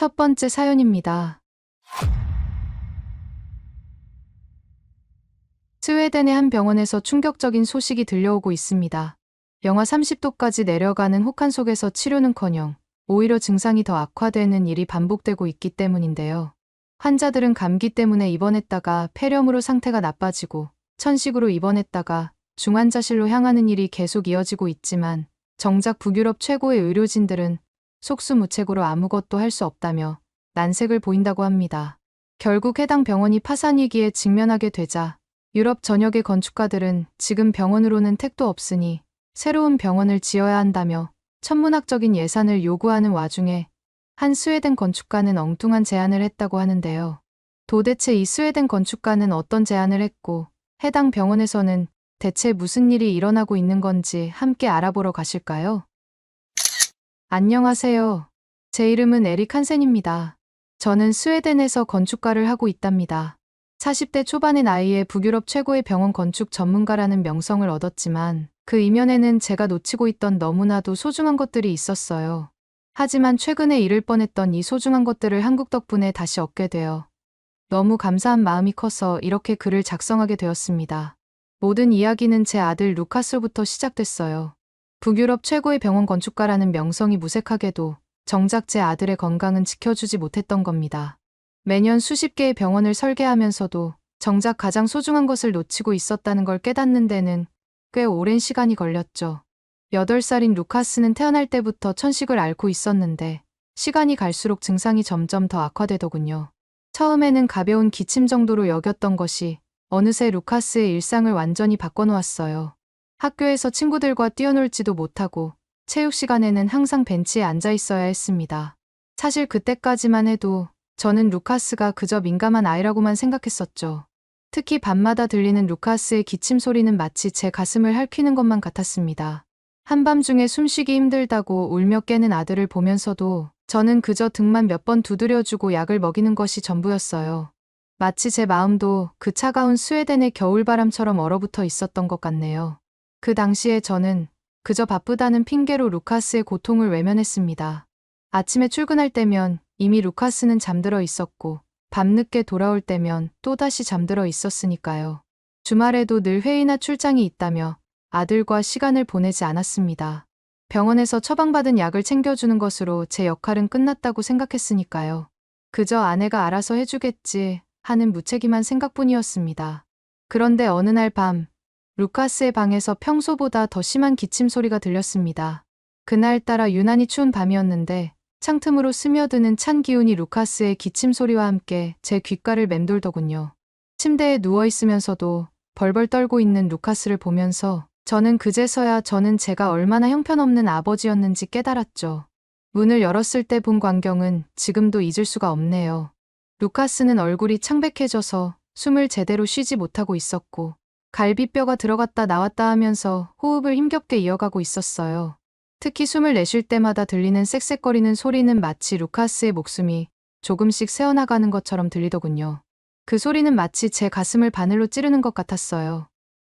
첫 번째 사연입니다. 스웨덴의 한 병원에서 충격적인 소식이 들려오고 있습니다. 영하 30도까지 내려가는 혹한 속에서 치료는커녕 오히려 증상이 더 악화되는 일이 반복되고 있기 때문인데요. 환자들은 감기 때문에 입원했다가 폐렴으로 상태가 나빠지고 천식으로 입원했다가 중환자실로 향하는 일이 계속 이어지고 있지만 정작 북유럽 최고의 의료진들은 속수무책으로 아무것도 할 수 없다며 난색을 보인다고 합니다. 결국 해당 병원이 파산 위기에 직면하게 되자 유럽 전역의 건축가들은 지금 병원으로는 택도 없으니 새로운 병원을 지어야 한다며 천문학적인 예산을 요구하는 와중에 한 스웨덴 건축가는 엉뚱한 제안을 했다고 하는데요. 도대체 이 스웨덴 건축가는 어떤 제안을 했고 해당 병원에서는 대체 무슨 일이 일어나고 있는 건지 함께 알아보러 가실까요? 안녕하세요. 제 이름은 에릭 한센입니다. 저는 스웨덴에서 건축가를 하고 있답니다. 40대 초반의 나이에 북유럽 최고의 병원 건축 전문가라는 명성을 얻었지만 그 이면에는 제가 놓치고 있던 너무나도 소중한 것들이 있었어요. 하지만 최근에 잃을 뻔했던 이 소중한 것들을 한국 덕분에 다시 얻게 되어 너무 감사한 마음이 커서 이렇게 글을 작성하게 되었습니다. 모든 이야기는 제 아들 루카스로부터 시작됐어요. 북유럽 최고의 병원 건축가라는 명성이 무색하게도 정작 제 아들의 건강은 지켜주지 못했던 겁니다. 매년 수십 개의 병원을 설계하면서도 정작 가장 소중한 것을 놓치고 있었다는 걸 깨닫는 데는 꽤 오랜 시간이 걸렸죠. 8살인 루카스는 태어날 때부터 천식을 앓고 있었는데 시간이 갈수록 증상이 점점 더 악화되더군요. 처음에는 가벼운 기침 정도로 여겼던 것이 어느새 루카스의 일상을 완전히 바꿔놓았어요. 학교에서 친구들과 뛰어놀지도 못하고 체육 시간에는 항상 벤치에 앉아 있어야 했습니다. 사실 그때까지만 해도 저는 루카스가 그저 민감한 아이라고만 생각했었죠. 특히 밤마다 들리는 루카스의 기침 소리는 마치 제 가슴을 핥히는 것만 같았습니다. 한밤중에 숨쉬기 힘들다고 울며 깨는 아들을 보면서도 저는 그저 등만 몇 번 두드려주고 약을 먹이는 것이 전부였어요. 마치 제 마음도 그 차가운 스웨덴의 겨울바람처럼 얼어붙어 있었던 것 같네요. 그 당시에 저는 그저 바쁘다는 핑계로 루카스의 고통을 외면했습니다. 아침에 출근할 때면 이미 루카스는 잠들어 있었고 밤늦게 돌아올 때면 또다시 잠들어 있었으니까요. 주말에도 늘 회의나 출장이 있다며 아들과 시간을 보내지 않았습니다. 병원에서 처방받은 약을 챙겨주는 것으로 제 역할은 끝났다고 생각했으니까요. 그저 아내가 알아서 해주겠지 하는 무책임한 생각뿐이었습니다. 그런데 어느 날 밤, 루카스의 방에서 평소보다 더 심한 기침 소리가 들렸습니다. 그날따라 유난히 추운 밤이었는데 창틈으로 스며드는 찬 기운이 루카스의 기침 소리와 함께 제 귓가를 맴돌더군요. 침대에 누워있으면서도 벌벌 떨고 있는 루카스를 보면서 저는 그제서야 저는 제가 얼마나 형편없는 아버지였는지 깨달았죠. 문을 열었을 때 본 광경은 지금도 잊을 수가 없네요. 루카스는 얼굴이 창백해져서 숨을 제대로 쉬지 못하고 있었고 갈비뼈가 들어갔다 나왔다 하면서 호흡을 힘겹게 이어가고 있었어요. 특히 숨을 내쉴 때마다 들리는 쌕쌕거리는 소리는 마치 루카스의 목숨이 조금씩 새어나가는 것처럼 들리더군요. 그 소리는 마치 제 가슴을 바늘로 찌르는 것 같았어요.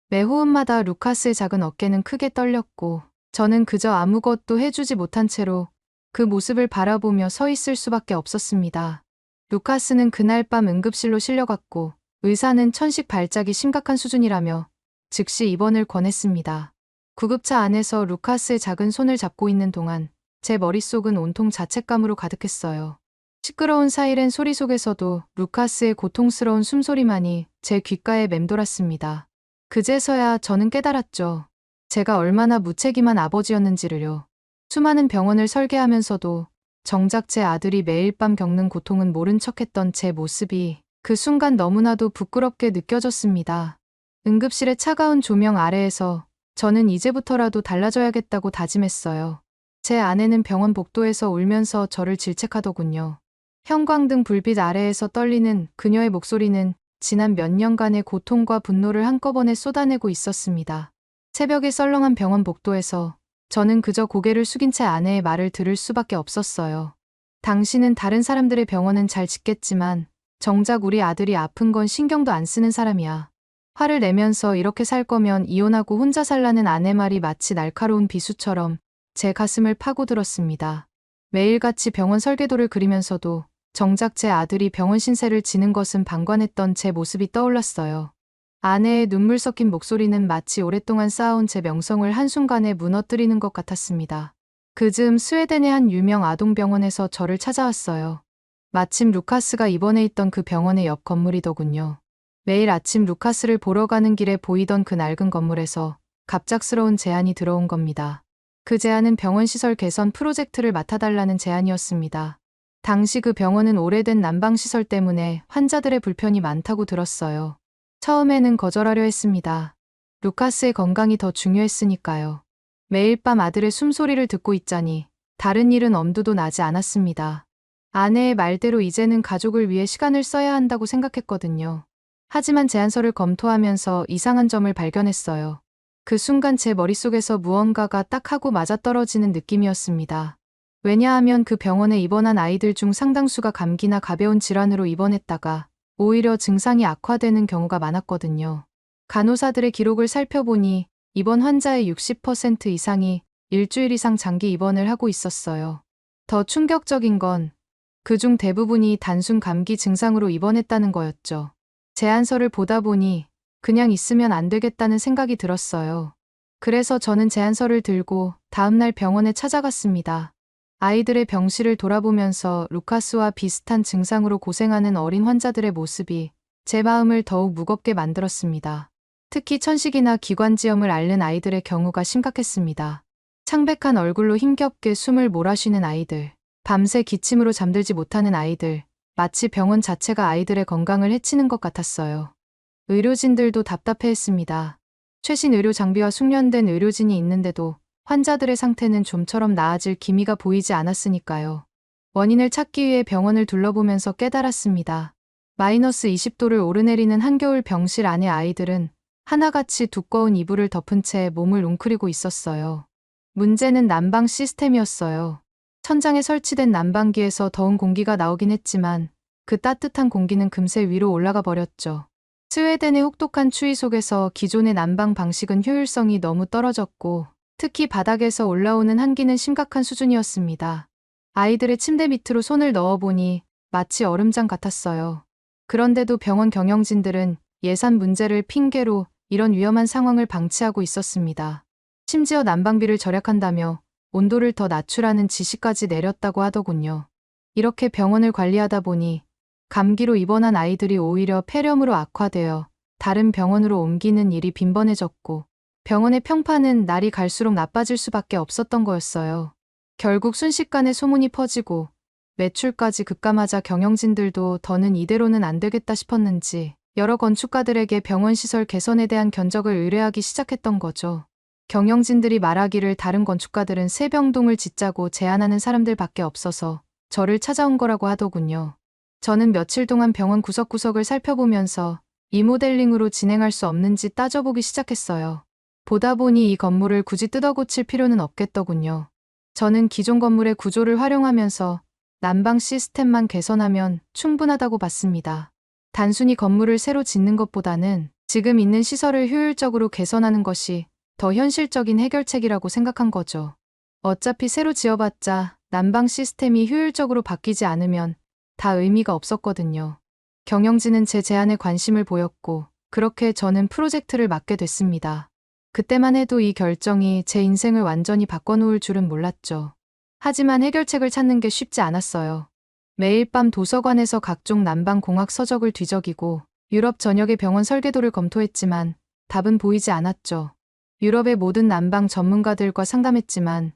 매 호흡마다 루카스의 작은 어깨는 크게 떨렸고 저는 그저 아무것도 해주지 못한 채로 그 모습을 바라보며 서 있을 수밖에 없었습니다. 루카스는 그날 밤 응급실로 실려갔고 의사는 천식 발작이 심각한 수준이라며 즉시 입원을 권했습니다. 구급차 안에서 루카스의 작은 손을 잡고 있는 동안 제 머릿속은 온통 자책감으로 가득했어요. 시끄러운 사이렌 소리 속에서도 루카스의 고통스러운 숨소리만이 제 귓가에 맴돌았습니다. 그제서야 저는 깨달았죠. 제가 얼마나 무책임한 아버지였는지를요. 수많은 병원을 설계하면서도 정작 제 아들이 매일 밤 겪는 고통은 모른 척했던 제 모습이 그 순간 너무나도 부끄럽게 느껴졌습니다. 응급실의 차가운 조명 아래에서 저는 이제부터라도 달라져야겠다고 다짐했어요. 제 아내는 병원 복도에서 울면서 저를 질책하더군요. 형광등 불빛 아래에서 떨리는 그녀의 목소리는 지난 몇 년간의 고통과 분노를 한꺼번에 쏟아내고 있었습니다. 새벽에 썰렁한 병원 복도에서 저는 그저 고개를 숙인 채 아내의 말을 들을 수밖에 없었어요. 당신은 다른 사람들의 병원은 잘 짓겠지만 정작 우리 아들이 아픈 건 신경도 안 쓰는 사람이야. 화를 내면서 이렇게 살 거면 이혼하고 혼자 살라는 아내 말이 마치 날카로운 비수처럼 제 가슴을 파고들었습니다. 매일같이 병원 설계도를 그리면서도 정작 제 아들이 병원 신세를 지는 것은 방관했던 제 모습이 떠올랐어요. 아내의 눈물 섞인 목소리는 마치 오랫동안 쌓아온 제 명성을 한순간에 무너뜨리는 것 같았습니다. 그즈음 스웨덴의 한 유명 아동병원에서 저를 찾아왔어요. 마침 루카스가 입원해 있던 그 병원의 옆 건물이더군요. 매일 아침 루카스를 보러 가는 길에 보이던 그 낡은 건물에서 갑작스러운 제안이 들어온 겁니다. 그 제안은 병원 시설 개선 프로젝트를 맡아달라는 제안이었습니다. 당시 그 병원은 오래된 난방시설 때문에 환자들의 불편이 많다고 들었어요. 처음에는 거절하려 했습니다. 루카스의 건강이 더 중요했으니까요. 매일 밤 아들의 숨소리를 듣고 있자니 다른 일은 엄두도 나지 않았습니다. 아내의 말대로 이제는 가족을 위해 시간을 써야 한다고 생각했거든요. 하지만 제안서를 검토하면서 이상한 점을 발견했어요. 그 순간 제 머릿속에서 무언가가 딱 하고 맞아떨어지는 느낌이었습니다. 왜냐하면 그 병원에 입원한 아이들 중 상당수가 감기나 가벼운 질환으로 입원했다가 오히려 증상이 악화되는 경우가 많았거든요. 간호사들의 기록을 살펴보니 입원 환자의 60% 이상이 일주일 이상 장기 입원을 하고 있었어요. 더 충격적인 건 그중 대부분이 단순 감기 증상으로 입원했다는 거였죠. 제안서를 보다 보니 그냥 있으면 안 되겠다는 생각이 들었어요. 그래서 저는 제안서를 들고 다음날 병원에 찾아갔습니다. 아이들의 병실을 돌아보면서 루카스와 비슷한 증상으로 고생하는 어린 환자들의 모습이 제 마음을 더욱 무겁게 만들었습니다. 특히 천식이나 기관지염을 앓는 아이들의 경우가 심각했습니다. 창백한 얼굴로 힘겹게 숨을 몰아쉬는 아이들, 밤새 기침으로 잠들지 못하는 아이들, 마치 병원 자체가 아이들의 건강을 해치는 것 같았어요. 의료진들도 답답해했습니다. 최신 의료 장비와 숙련된 의료진이 있는데도 환자들의 상태는 좀처럼 나아질 기미가 보이지 않았으니까요. 원인을 찾기 위해 병원을 둘러보면서 깨달았습니다. 마이너스 20도를 오르내리는 한겨울 병실 안의 아이들은 하나같이 두꺼운 이불을 덮은 채 몸을 웅크리고 있었어요. 문제는 난방 시스템이었어요. 천장에 설치된 난방기에서 더운 공기가 나오긴 했지만 그 따뜻한 공기는 금세 위로 올라가 버렸죠. 스웨덴의 혹독한 추위 속에서 기존의 난방 방식은 효율성이 너무 떨어졌고 특히 바닥에서 올라오는 한기는 심각한 수준이었습니다. 아이들의 침대 밑으로 손을 넣어보니 마치 얼음장 같았어요. 그런데도 병원 경영진들은 예산 문제를 핑계로 이런 위험한 상황을 방치하고 있었습니다. 심지어 난방비를 절약한다며 온도를 더 낮추라는 지시까지 내렸다고 하더군요. 이렇게 병원을 관리하다 보니 감기로 입원한 아이들이 오히려 폐렴으로 악화되어 다른 병원으로 옮기는 일이 빈번해졌고 병원의 평판은 날이 갈수록 나빠질 수밖에 없었던 거였어요. 결국 순식간에 소문이 퍼지고 매출까지 급감하자 경영진들도 더는 이대로는 안 되겠다 싶었는지 여러 건축가들에게 병원 시설 개선에 대한 견적을 의뢰하기 시작했던 거죠. 경영진들이 말하기를 다른 건축가들은 새병동을 짓자고 제안하는 사람들밖에 없어서 저를 찾아온 거라고 하더군요. 저는 며칠 동안 병원 구석구석을 살펴보면서 리모델링으로 진행할 수 없는지 따져보기 시작했어요. 보다 보니 이 건물을 굳이 뜯어고칠 필요는 없겠더군요. 저는 기존 건물의 구조를 활용하면서 난방 시스템만 개선하면 충분하다고 봤습니다. 단순히 건물을 새로 짓는 것보다는 지금 있는 시설을 효율적으로 개선하는 것이 더 현실적인 해결책이라고 생각한 거죠. 어차피 새로 지어봤자 난방 시스템이 효율적으로 바뀌지 않으면 다 의미가 없었거든요. 경영진은 제 제안에 관심을 보였고 그렇게 저는 프로젝트를 맡게 됐습니다. 그때만 해도 이 결정이 제 인생을 완전히 바꿔놓을 줄은 몰랐죠. 하지만 해결책을 찾는 게 쉽지 않았어요. 매일 밤 도서관에서 각종 난방공학 서적을 뒤적이고 유럽 전역의 병원 설계도를 검토했지만 답은 보이지 않았죠. 유럽의 모든 난방 전문가들과 상담했지만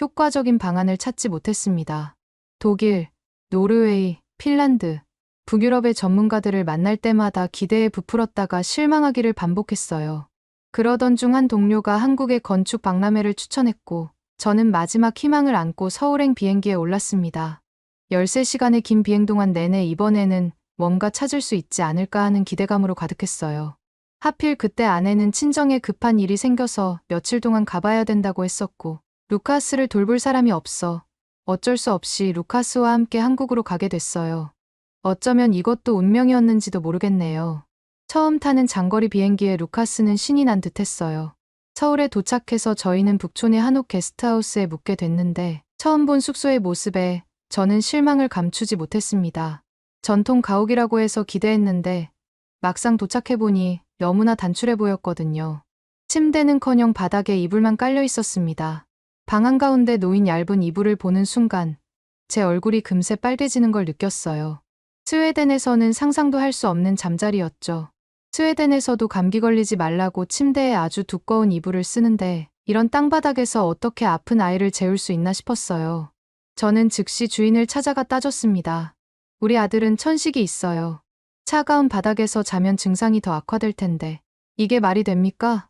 효과적인 방안을 찾지 못했습니다. 독일, 노르웨이, 핀란드, 북유럽의 전문가들을 만날 때마다 기대에 부풀었다가 실망하기를 반복했어요. 그러던 중 한 동료가 한국의 건축 박람회를 추천했고 저는 마지막 희망을 안고 서울행 비행기에 올랐습니다. 13시간의 긴 비행 동안 내내 이번에는 뭔가 찾을 수 있지 않을까 하는 기대감으로 가득했어요. 하필 그때 아내는 친정에 급한 일이 생겨서 며칠 동안 가봐야 된다고 했었고 루카스를 돌볼 사람이 없어 어쩔 수 없이 루카스와 함께 한국으로 가게 됐어요. 어쩌면 이것도 운명이었는지도 모르겠네요. 처음 타는 장거리 비행기에 루카스는 신이 난 듯했어요. 서울에 도착해서 저희는 북촌의 한옥 게스트하우스에 묵게 됐는데 처음 본 숙소의 모습에 저는 실망을 감추지 못했습니다. 전통 가옥이라고 해서 기대했는데 막상 도착해보니 너무나 단출해 보였거든요. 침대는커녕 바닥에 이불만 깔려 있었습니다. 방 한가운데 놓인 얇은 이불을 보는 순간 제 얼굴이 금세 빨개지는 걸 느꼈어요. 스웨덴에서는 상상도 할 수 없는 잠자리였죠. 스웨덴에서도 감기 걸리지 말라고 침대에 아주 두꺼운 이불을 쓰는데 이런 땅바닥에서 어떻게 아픈 아이를 재울 수 있나 싶었어요. 저는 즉시 주인을 찾아가 따졌습니다. 우리 아들은 천식이 있어요. 차가운 바닥에서 자면 증상이 더 악화될 텐데 이게 말이 됩니까?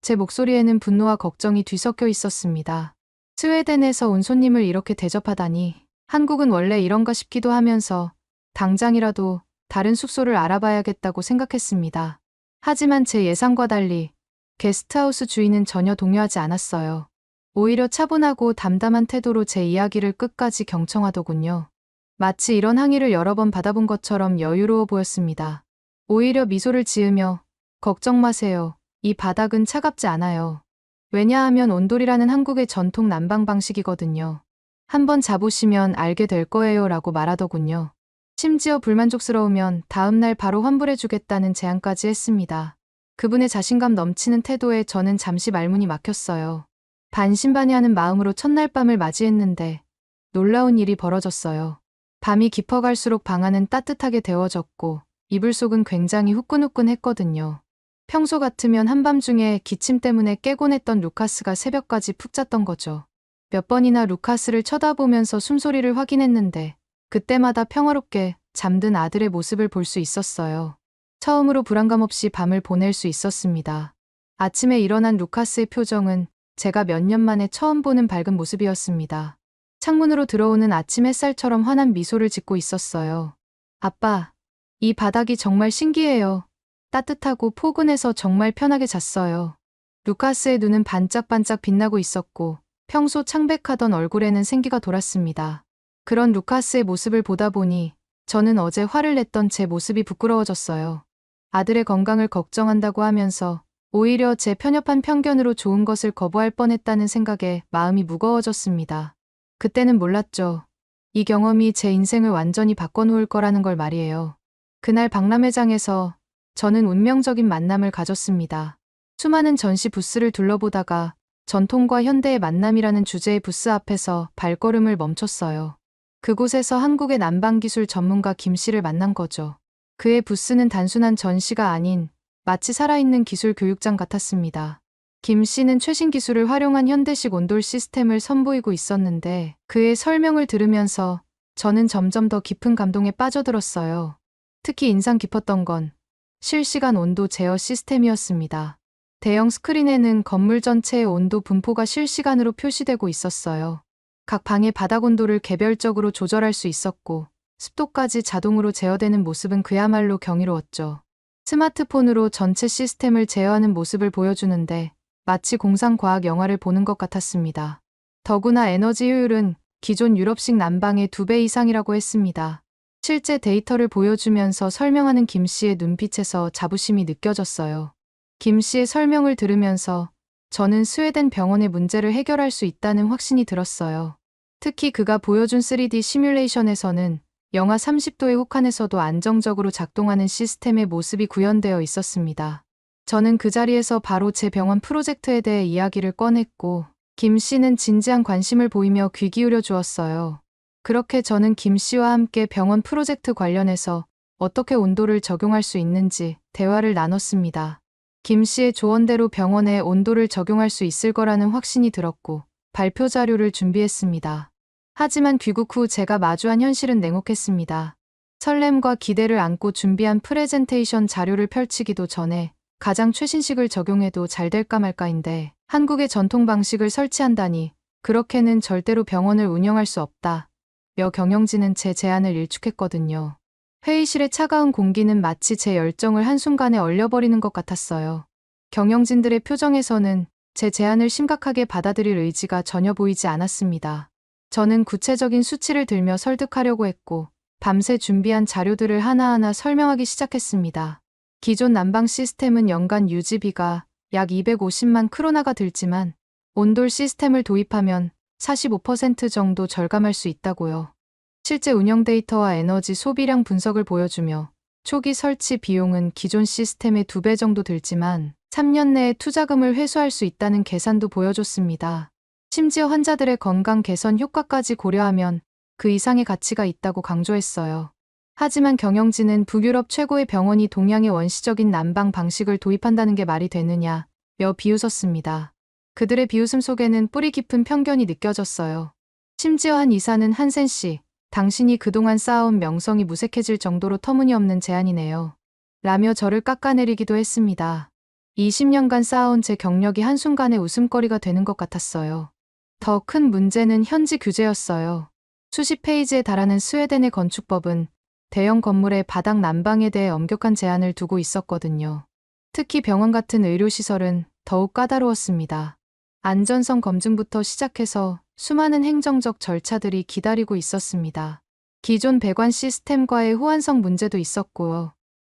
제 목소리에는 분노와 걱정이 뒤섞여 있었습니다. 스웨덴에서 온 손님을 이렇게 대접하다니 한국은 원래 이런가 싶기도 하면서 당장이라도 다른 숙소를 알아봐야겠다고 생각했습니다. 하지만 제 예상과 달리 게스트하우스 주인은 전혀 동요하지 않았어요. 오히려 차분하고 담담한 태도로 제 이야기를 끝까지 경청하더군요. 마치 이런 항의를 여러 번 받아본 것처럼 여유로워 보였습니다. 오히려 미소를 지으며 걱정 마세요. 이 바닥은 차갑지 않아요. 왜냐하면 온돌이라는 한국의 전통 난방 방식이거든요. 한번 자보시면 알게 될 거예요 라고 말하더군요. 심지어 불만족스러우면 다음날 바로 환불해주겠다는 제안까지 했습니다. 그분의 자신감 넘치는 태도에 저는 잠시 말문이 막혔어요. 반신반의하는 마음으로 첫날 밤을 맞이했는데 놀라운 일이 벌어졌어요. 밤이 깊어갈수록 방 안은 따뜻하게 데워졌고 이불 속은 굉장히 후끈후끈했거든요. 평소 같으면 한밤중에 기침 때문에 깨곤 했던 루카스가 새벽까지 푹 잤던 거죠. 몇 번이나 루카스를 쳐다보면서 숨소리를 확인했는데 그때마다 평화롭게 잠든 아들의 모습을 볼 수 있었어요. 처음으로 불안감 없이 밤을 보낼 수 있었습니다. 아침에 일어난 루카스의 표정은 제가 몇 년 만에 처음 보는 밝은 모습이었습니다. 창문으로 들어오는 아침 햇살처럼 환한 미소를 짓고 있었어요. 아빠, 이 바닥이 정말 신기해요. 따뜻하고 포근해서 정말 편하게 잤어요. 루카스의 눈은 반짝반짝 빛나고 있었고 평소 창백하던 얼굴에는 생기가 돌았습니다. 그런 루카스의 모습을 보다 보니 저는 어제 화를 냈던 제 모습이 부끄러워졌어요. 아들의 건강을 걱정한다고 하면서 오히려 제 편협한 편견으로 좋은 것을 거부할 뻔했다는 생각에 마음이 무거워졌습니다. 그때는 몰랐죠. 이 경험이 제 인생을 완전히 바꿔놓을 거라는 걸 말이에요. 그날 박람회장에서 저는 운명적인 만남을 가졌습니다. 수많은 전시 부스를 둘러보다가 전통과 현대의 만남이라는 주제의 부스 앞에서 발걸음을 멈췄어요. 그곳에서 한국의 난방기술 전문가 김 씨를 만난 거죠. 그의 부스는 단순한 전시가 아닌 마치 살아있는 기술 교육장 같았습니다. 김 씨는 최신 기술을 활용한 현대식 온돌 시스템을 선보이고 있었는데 그의 설명을 들으면서 저는 점점 더 깊은 감동에 빠져들었어요. 특히 인상 깊었던 건 실시간 온도 제어 시스템이었습니다. 대형 스크린에는 건물 전체의 온도 분포가 실시간으로 표시되고 있었어요. 각 방의 바닥 온도를 개별적으로 조절할 수 있었고 습도까지 자동으로 제어되는 모습은 그야말로 경이로웠죠. 스마트폰으로 전체 시스템을 제어하는 모습을 보여주는데 마치 공상과학 영화를 보는 것 같았습니다. 더구나 에너지 효율은 기존 유럽식 난방의 2배 이상이라고 했습니다. 실제 데이터를 보여주면서 설명하는 김 씨의 눈빛에서 자부심이 느껴졌어요. 김 씨의 설명을 들으면서 저는 스웨덴 병원의 문제를 해결할 수 있다는 확신이 들었어요. 특히 그가 보여준 3D 시뮬레이션에서는 영하 30도의 혹한에서도 안정적으로 작동하는 시스템의 모습이 구현되어 있었습니다. 저는 그 자리에서 바로 제 병원 프로젝트에 대해 이야기를 꺼냈고 김 씨는 진지한 관심을 보이며 귀 기울여 주었어요. 그렇게 저는 김 씨와 함께 병원 프로젝트 관련해서 어떻게 온도를 적용할 수 있는지 대화를 나눴습니다. 김 씨의 조언대로 병원에 온도를 적용할 수 있을 거라는 확신이 들었고 발표 자료를 준비했습니다. 하지만 귀국 후 제가 마주한 현실은 냉혹했습니다. 설렘과 기대를 안고 준비한 프레젠테이션 자료를 펼치기도 전에 가장 최신식을 적용해도 잘 될까 말까인데 한국의 전통 방식을 설치한다니 그렇게는 절대로 병원을 운영할 수 없다. 며 경영진은 제 제안을 일축했거든요. 회의실의 차가운 공기는 마치 제 열정을 한순간에 얼려버리는 것 같았어요. 경영진들의 표정에서는 제 제안을 심각하게 받아들일 의지가 전혀 보이지 않았습니다. 저는 구체적인 수치를 들며 설득하려고 했고 밤새 준비한 자료들을 하나하나 설명하기 시작했습니다. 기존 난방 시스템은 연간 유지비가 약 250만 크로나가 들지만 온돌 시스템을 도입하면 45% 정도 절감할 수 있다고요. 실제 운영 데이터와 에너지 소비량 분석을 보여주며 초기 설치 비용은 기존 시스템의 2배 정도 들지만 3년 내에 투자금을 회수할 수 있다는 계산도 보여줬습니다. 심지어 환자들의 건강 개선 효과까지 고려하면 그 이상의 가치가 있다고 강조했어요. 하지만 경영진은 북유럽 최고의 병원이 동양의 원시적인 난방 방식을 도입한다는 게 말이 되느냐 며 비웃었습니다. 그들의 비웃음 속에는 뿌리 깊은 편견이 느껴졌어요. 심지어 한 의사는 한센 씨, 당신이 그동안 쌓아온 명성이 무색해질 정도로 터무니없는 제안이네요. 라며 저를 깎아내리기도 했습니다. 20년간 쌓아온 제 경력이 한순간에 웃음거리가 되는 것 같았어요. 더 큰 문제는 현지 규제였어요. 수십 페이지에 달하는 스웨덴의 건축법은 대형 건물의 바닥 난방에 대해 엄격한 제한을 두고 있었거든요. 특히 병원 같은 의료시설은 더욱 까다로웠습니다. 안전성 검증부터 시작해서 수많은 행정적 절차들이 기다리고 있었습니다. 기존 배관 시스템과의 호환성 문제도 있었고요.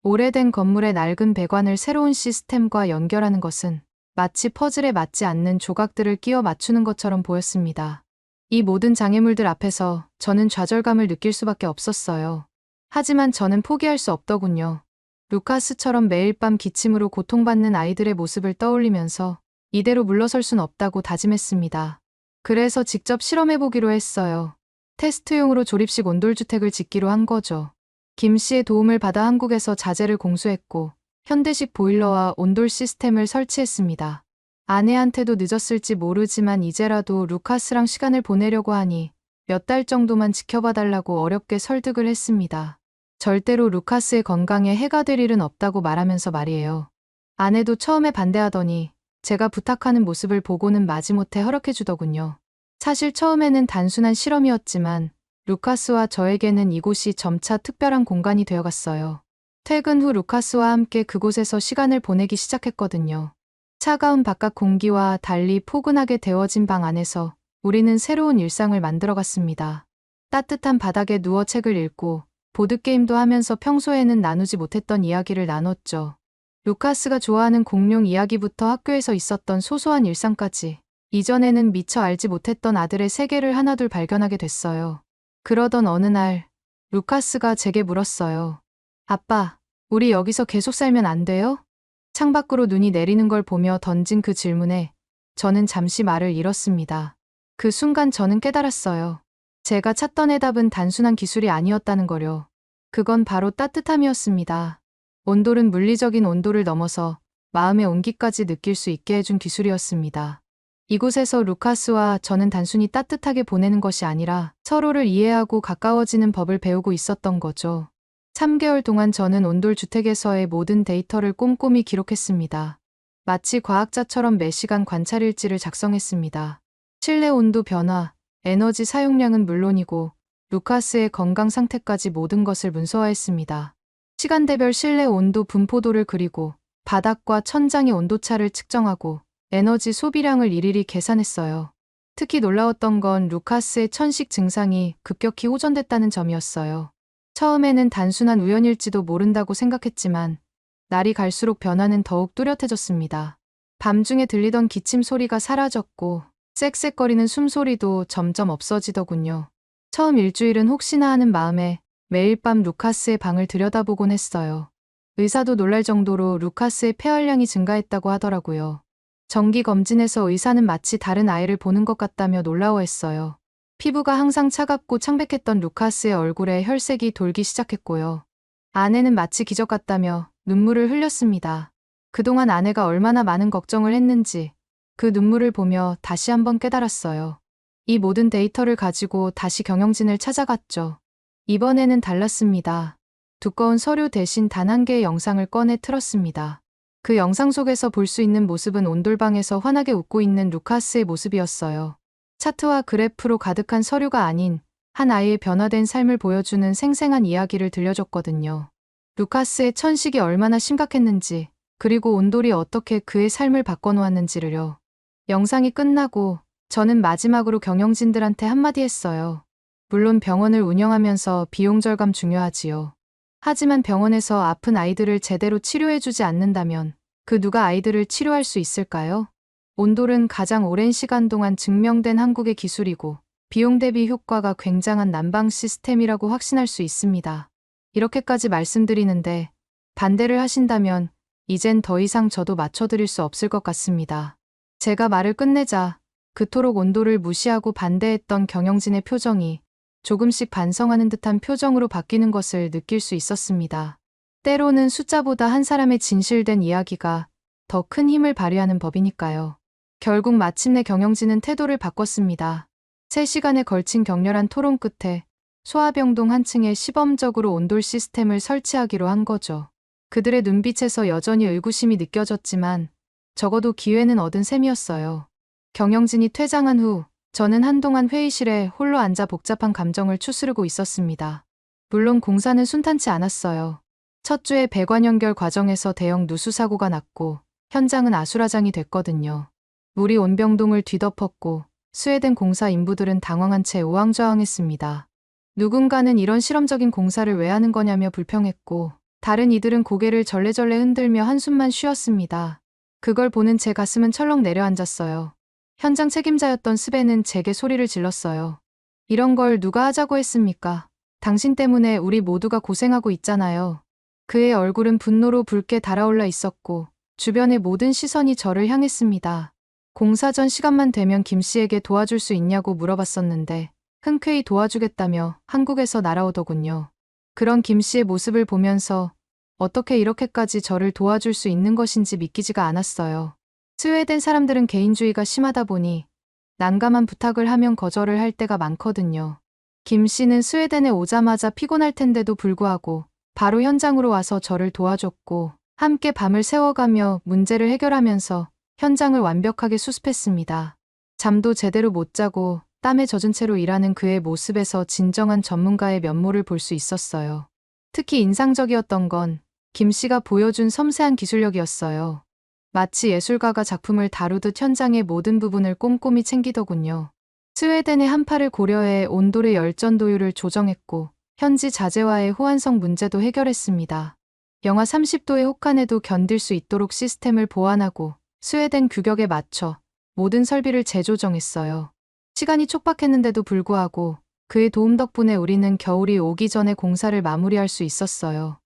오래된 건물의 낡은 배관을 새로운 시스템과 연결하는 것은 마치 퍼즐에 맞지 않는 조각들을 끼워 맞추는 것처럼 보였습니다. 이 모든 장애물들 앞에서 저는 좌절감을 느낄 수밖에 없었어요. 하지만 저는 포기할 수 없더군요. 루카스처럼 매일 밤 기침으로 고통받는 아이들의 모습을 떠올리면서 이대로 물러설 순 없다고 다짐했습니다. 그래서 직접 실험해보기로 했어요. 테스트용으로 조립식 온돌주택을 짓기로 한 거죠. 김 씨의 도움을 받아 한국에서 자재를 공수했고 현대식 보일러와 온돌 시스템을 설치했습니다. 아내한테도 늦었을지 모르지만 이제라도 루카스랑 시간을 보내려고 하니 몇 달 정도만 지켜봐달라고 어렵게 설득을 했습니다. 절대로 루카스의 건강에 해가 될 일은 없다고 말하면서 말이에요. 아내도 처음에 반대하더니 제가 부탁하는 모습을 보고는 마지못해 허락해주더군요. 사실 처음에는 단순한 실험이었지만 루카스와 저에게는 이곳이 점차 특별한 공간이 되어갔어요. 퇴근 후 루카스와 함께 그곳에서 시간을 보내기 시작했거든요. 차가운 바깥 공기와 달리 포근하게 데워진 방 안에서 우리는 새로운 일상을 만들어갔습니다. 따뜻한 바닥에 누워 책을 읽고 보드게임도 하면서 평소에는 나누지 못했던 이야기를 나눴죠. 루카스가 좋아하는 공룡 이야기부터 학교에서 있었던 소소한 일상까지 이전에는 미처 알지 못했던 아들의 세계를 하나둘 발견하게 됐어요. 그러던 어느 날 루카스가 제게 물었어요. 아빠, 우리 여기서 계속 살면 안 돼요? 창밖으로 눈이 내리는 걸 보며 던진 그 질문에 저는 잠시 말을 잃었습니다. 그 순간 저는 깨달았어요. 제가 찾던 해답은 단순한 기술이 아니었다는 거요. 그건 바로 따뜻함이었습니다. 온돌은 물리적인 온도를 넘어서 마음의 온기까지 느낄 수 있게 해준 기술이었습니다. 이곳에서 루카스와 저는 단순히 따뜻하게 보내는 것이 아니라 서로를 이해하고 가까워지는 법을 배우고 있었던 거죠. 3개월 동안 저는 온돌 주택에서의 모든 데이터를 꼼꼼히 기록했습니다. 마치 과학자처럼 매시간 관찰 일지를 작성했습니다. 실내 온도 변화, 에너지 사용량은 물론이고 루카스의 건강 상태까지 모든 것을 문서화했습니다. 시간대별 실내 온도 분포도를 그리고 바닥과 천장의 온도차를 측정하고 에너지 소비량을 일일이 계산했어요. 특히 놀라웠던 건 루카스의 천식 증상이 급격히 호전됐다는 점이었어요. 처음에는 단순한 우연일지도 모른다고 생각했지만 날이 갈수록 변화는 더욱 뚜렷해졌습니다. 밤중에 들리던 기침 소리가 사라졌고 쌕쌕거리는 숨소리도 점점 없어지더군요. 처음 일주일은 혹시나 하는 마음에 매일 밤 루카스의 방을 들여다보곤 했어요. 의사도 놀랄 정도로 루카스의 폐활량이 증가했다고 하더라고요. 정기 검진에서 의사는 마치 다른 아이를 보는 것 같다며 놀라워했어요. 피부가 항상 차갑고 창백했던 루카스의 얼굴에 혈색이 돌기 시작했고요. 아내는 마치 기적 같다며 눈물을 흘렸습니다. 그동안 아내가 얼마나 많은 걱정을 했는지 그 눈물을 보며 다시 한번 깨달았어요. 이 모든 데이터를 가지고 다시 경영진을 찾아갔죠. 이번에는 달랐습니다. 두꺼운 서류 대신 단 한 개의 영상을 꺼내 틀었습니다. 그 영상 속에서 볼 수 있는 모습은 온돌방에서 환하게 웃고 있는 루카스의 모습이었어요. 차트와 그래프로 가득한 서류가 아닌 한 아이의 변화된 삶을 보여주는 생생한 이야기를 들려줬거든요. 루카스의 천식이 얼마나 심각했는지, 그리고 온돌이 어떻게 그의 삶을 바꿔놓았는지를요. 영상이 끝나고 저는 마지막으로 경영진들한테 한마디 했어요. 물론 병원을 운영하면서 비용 절감 중요하지요. 하지만 병원에서 아픈 아이들을 제대로 치료해주지 않는다면 그 누가 아이들을 치료할 수 있을까요? 온돌은 가장 오랜 시간 동안 증명된 한국의 기술이고 비용 대비 효과가 굉장한 난방 시스템이라고 확신할 수 있습니다. 이렇게까지 말씀드리는데 반대를 하신다면 이젠 더 이상 저도 맞춰드릴 수 없을 것 같습니다. 제가 말을 끝내자 그토록 온도를 무시하고 반대했던 경영진의 표정이 조금씩 반성하는 듯한 표정으로 바뀌는 것을 느낄 수 있었습니다. 때로는 숫자보다 한 사람의 진실된 이야기가 더 큰 힘을 발휘하는 법이니까요. 결국 마침내 경영진은 태도를 바꿨습니다. 3시간에 걸친 격렬한 토론 끝에 소아병동 한 층에 시범적으로 온돌 시스템을 설치하기로 한 거죠. 그들의 눈빛에서 여전히 의구심이 느껴졌지만 적어도 기회는 얻은 셈이었어요. 경영진이 퇴장한 후 저는 한동안 회의실에 홀로 앉아 복잡한 감정을 추스르고 있었습니다. 물론 공사는 순탄치 않았어요. 첫 주에 배관 연결 과정에서 대형 누수 사고가 났고 현장은 아수라장이 됐거든요. 물이 온 병동을 뒤덮었고 스웨덴 공사 인부들은 당황한 채 우왕좌왕했습니다. 누군가는 이런 실험적인 공사를 왜 하는 거냐며 불평했고 다른 이들은 고개를 절레절레 흔들며 한숨만 쉬었습니다. 그걸 보는 제 가슴은 철렁 내려앉았어요. 현장 책임자였던 스벤은 제게 소리를 질렀어요. 이런 걸 누가 하자고 했습니까? 당신 때문에 우리 모두가 고생하고 있잖아요. 그의 얼굴은 분노로 붉게 달아올라 있었고 주변의 모든 시선이 저를 향했습니다. 공사 전 시간만 되면 김 씨에게 도와줄 수 있냐고 물어봤었는데 흔쾌히 도와주겠다며 한국에서 날아오더군요. 그런 김 씨의 모습을 보면서 어떻게 이렇게까지 저를 도와줄 수 있는 것인지 믿기지가 않았어요. 스웨덴 사람들은 개인주의가 심하다 보니 난감한 부탁을 하면 거절을 할 때가 많거든요. 김 씨는 스웨덴에 오자마자 피곤할 텐데도 불구하고 바로 현장으로 와서 저를 도와줬고 함께 밤을 새워가며 문제를 해결하면서 현장을 완벽하게 수습했습니다. 잠도 제대로 못 자고 땀에 젖은 채로 일하는 그의 모습에서 진정한 전문가의 면모를 볼 수 있었어요. 특히 인상적이었던 건 김 씨가 보여준 섬세한 기술력이었어요. 마치 예술가가 작품을 다루듯 현장의 모든 부분을 꼼꼼히 챙기더군요. 스웨덴의 한파를 고려해 온돌의 열전도율을 조정했고 현지 자재와의 호환성 문제도 해결했습니다. 영하 30도의 혹한에도 견딜 수 있도록 시스템을 보완하고 스웨덴 규격에 맞춰 모든 설비를 재조정했어요. 시간이 촉박했는데도 불구하고 그의 도움 덕분에 우리는 겨울이 오기 전에 공사를 마무리할 수 있었어요.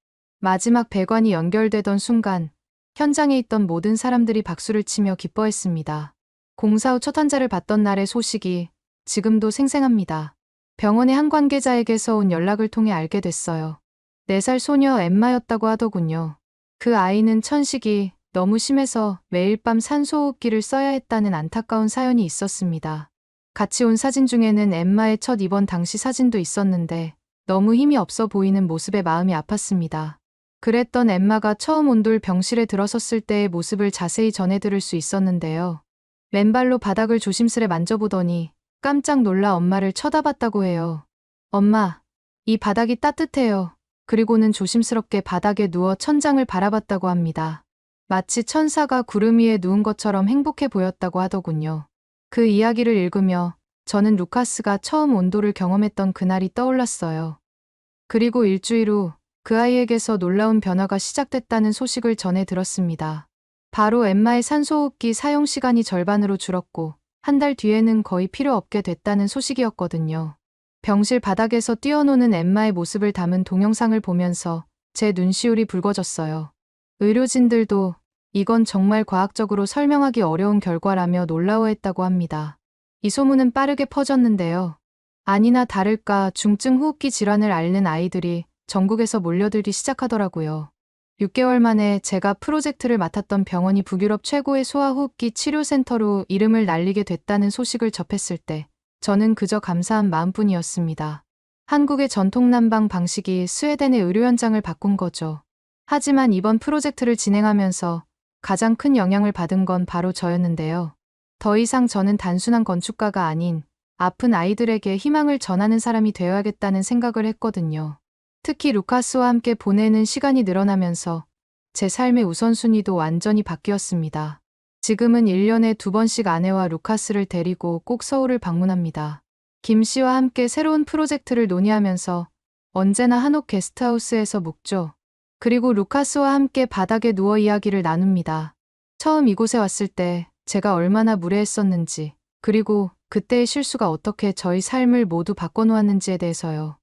마지막 배관이 연결되던 순간 현장에 있던 모든 사람들이 박수를 치며 기뻐했습니다. 공사 후 첫 환자를 받던 날의 소식이 지금도 생생합니다. 병원의 한 관계자에게서 온 연락을 통해 알게 됐어요. 4살 소녀 엠마였다고 하더군요. 그 아이는 천식이 너무 심해서 매일 밤 산소호흡기를 써야 했다는 안타까운 사연이 있었습니다. 같이 온 사진 중에는 엠마의 첫 입원 당시 사진도 있었는데 너무 힘이 없어 보이는 모습에 마음이 아팠습니다. 그랬던 엠마가 처음 온돌 병실에 들어섰을 때의 모습을 자세히 전해들을 수 있었는데요. 맨발로 바닥을 조심스레 만져보더니 깜짝 놀라 엄마를 쳐다봤다고 해요. 엄마, 이 바닥이 따뜻해요. 그리고는 조심스럽게 바닥에 누워 천장을 바라봤다고 합니다. 마치 천사가 구름 위에 누운 것처럼 행복해 보였다고 하더군요. 그 이야기를 읽으며 저는 루카스가 처음 온돌을 경험했던 그날이 떠올랐어요. 그리고 일주일 후 그 아이에게서 놀라운 변화가 시작됐다는 소식을 전해 들었습니다. 바로 엠마의 산소호흡기 사용 시간이 절반으로 줄었고 한 달 뒤에는 거의 필요 없게 됐다는 소식이었거든요. 병실 바닥에서 뛰어노는 엠마의 모습을 담은 동영상을 보면서 제 눈시울이 붉어졌어요. 의료진들도 이건 정말 과학적으로 설명하기 어려운 결과라며 놀라워했다고 합니다. 이 소문은 빠르게 퍼졌는데요. 아니나 다를까 중증 호흡기 질환을 앓는 아이들이 전국에서 몰려들기 시작하더라고요. 6개월 만에 제가 프로젝트를 맡았던 병원이 북유럽 최고의 소아호흡기 치료센터로 이름을 날리게 됐다는 소식을 접했을 때 저는 그저 감사한 마음뿐이었습니다. 한국의 전통 난방 방식이 스웨덴의 의료 현장을 바꾼 거죠. 하지만 이번 프로젝트를 진행하면서 가장 큰 영향을 받은 건 바로 저였는데요. 더 이상 저는 단순한 건축가가 아닌 아픈 아이들에게 희망을 전하는 사람이 되어야겠다는 생각을 했거든요. 특히 루카스와 함께 보내는 시간이 늘어나면서 제 삶의 우선순위도 완전히 바뀌었습니다. 지금은 1년에 2번씩 아내와 루카스를 데리고 꼭 서울을 방문합니다. 김 씨와 함께 새로운 프로젝트를 논의하면서 언제나 한옥 게스트하우스에서 묵죠. 그리고 루카스와 함께 바닥에 누워 이야기를 나눕니다. 처음 이곳에 왔을 때 제가 얼마나 무례했었는지, 그리고 그때의 실수가 어떻게 저희 삶을 모두 바꿔놓았는지에 대해서요.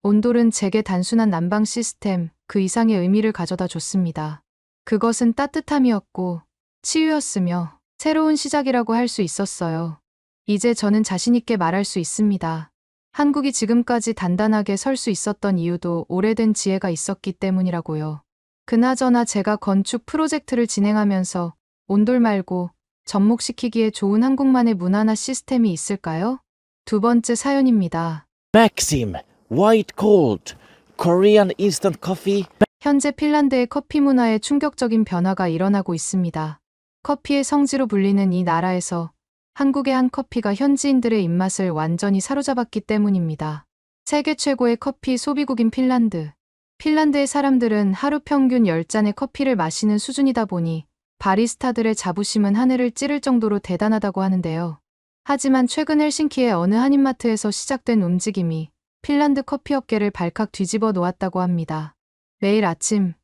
온돌은 제게 단순한 난방 시스템, 그 이상의 의미를 가져다 줬습니다. 그것은 따뜻함이었고 치유였으며 새로운 시작이라고 할 수 있었어요. 이제 저는 자신있게 말할 수 있습니다. 한국이 지금까지 단단하게 설 수 있었던 이유도 오래된 지혜가 있었기 때문이라고요. 그나저나 제가 건축 프로젝트를 진행하면서 온돌 말고 접목시키기에 좋은 한국만의 문화나 시스템이 있을까요? 두 번째 사연입니다. Maxim, white cold, Korean instant coffee. 현재 핀란드의 커피 문화에 충격적인 변화가 일어나고 있습니다. 커피의 성지로 불리는 이 나라에서 한국의 한 커피가 현지인들의 입맛을 완전히 사로잡았기 때문입니다. 세계 최고의 커피 소비국인 핀란드. 핀란드의 사람들은 하루 평균 10잔의 커피를 마시는 수준이다 보니 바리스타들의 자부심은 하늘을 찌를 정도로 대단하다고 하는데요. 하지만 최근 헬싱키의 어느 한인마트에서 시작된 움직임이 핀란드 커피 업계를 발칵 뒤집어 놓았다고 합니다. 매일 아침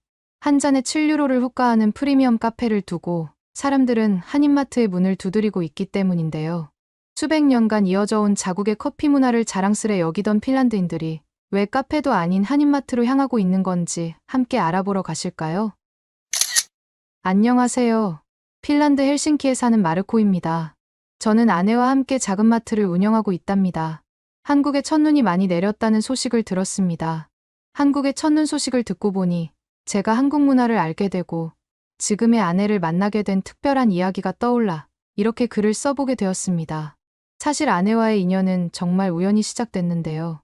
한 잔에 7유로를 호가하는 프리미엄 카페를 두고 사람들은 한인마트의 문을 두드리고 있기 때문인데요. 수백 년간 이어져 온 자국의 커피 문화를 자랑스레 여기던 핀란드인들이 왜 카페도 아닌 한인마트로 향하고 있는 건지 함께 알아보러 가실까요? 안녕하세요. 핀란드 헬싱키에 사는 마르코입니다. 저는 아내와 함께 작은 마트를 운영하고 있답니다. 한국에 첫눈이 많이 내렸다는 소식을 들었습니다. 한국의 첫눈 소식을 듣고 보니 제가 한국 문화를 알게 되고 지금의 아내를 만나게 된 특별한 이야기가 떠올라 이렇게 글을 써보게 되었습니다. 사실 아내와의 인연은 정말 우연히 시작됐는데요.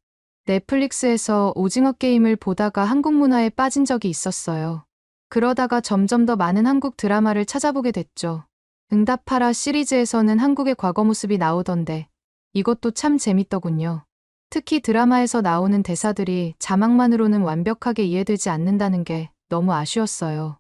넷플릭스에서 오징어 게임을 보다가 한국 문화에 빠진 적이 있었어요. 그러다가 점점 더 많은 한국 드라마를 찾아보게 됐죠. 응답하라 시리즈에서는 한국의 과거 모습이 나오던데 이것도 참 재밌더군요. 특히 드라마에서 나오는 대사들이 자막만으로는 완벽하게 이해되지 않는다는 게 너무 아쉬웠어요.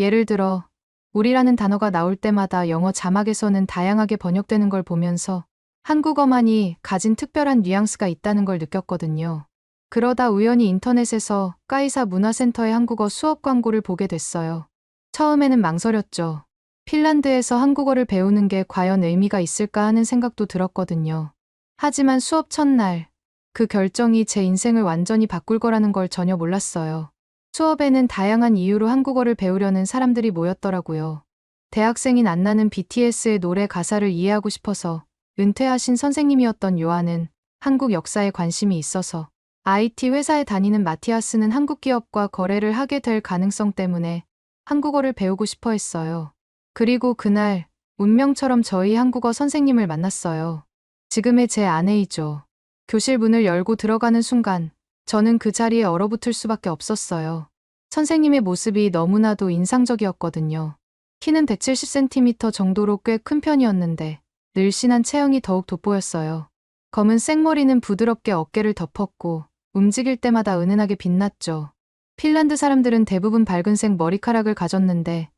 예를 들어 우리라는 단어가 나올 때마다 영어 자막에서는 다양하게 번역되는 걸 보면서 한국어만이 가진 특별한 뉘앙스가 있다는 걸 느꼈거든요. 그러다 우연히 인터넷에서 까이사 문화센터의 한국어 수업 광고를 보게 됐어요. 처음에는 망설였죠. 핀란드에서 한국어를 배우는 게 과연 의미가 있을까 하는 생각도 들었거든요. 하지만 수업 첫날, 그 결정이 제 인생을 완전히 바꿀 거라는 걸 전혀 몰랐어요. 수업에는 다양한 이유로 한국어를 배우려는 사람들이 모였더라고요. 대학생인 안나는 BTS의 노래 가사를 이해하고 싶어서, 은퇴하신 선생님이었던 요한은 한국 역사에 관심이 있어서, IT 회사에 다니는 마티아스는 한국 기업과 거래를 하게 될 가능성 때문에 한국어를 배우고 싶어 했어요. 그리고 그날 운명처럼 저희 한국어 선생님을 만났어요. 지금의 제 아내이죠. 교실 문을 열고 들어가는 순간 저는 그 자리에 얼어붙을 수밖에 없었어요. 선생님의 모습이 너무나도 인상적이었거든요. 키는 170cm 정도로 꽤 큰 편이었는데 늘씬한 체형이 더욱 돋보였어요. 검은 생머리는 부드럽게 어깨를 덮었고 움직일 때마다 은은하게 빛났죠. 핀란드 사람들은 대부분 밝은색 머리카락을 가졌는데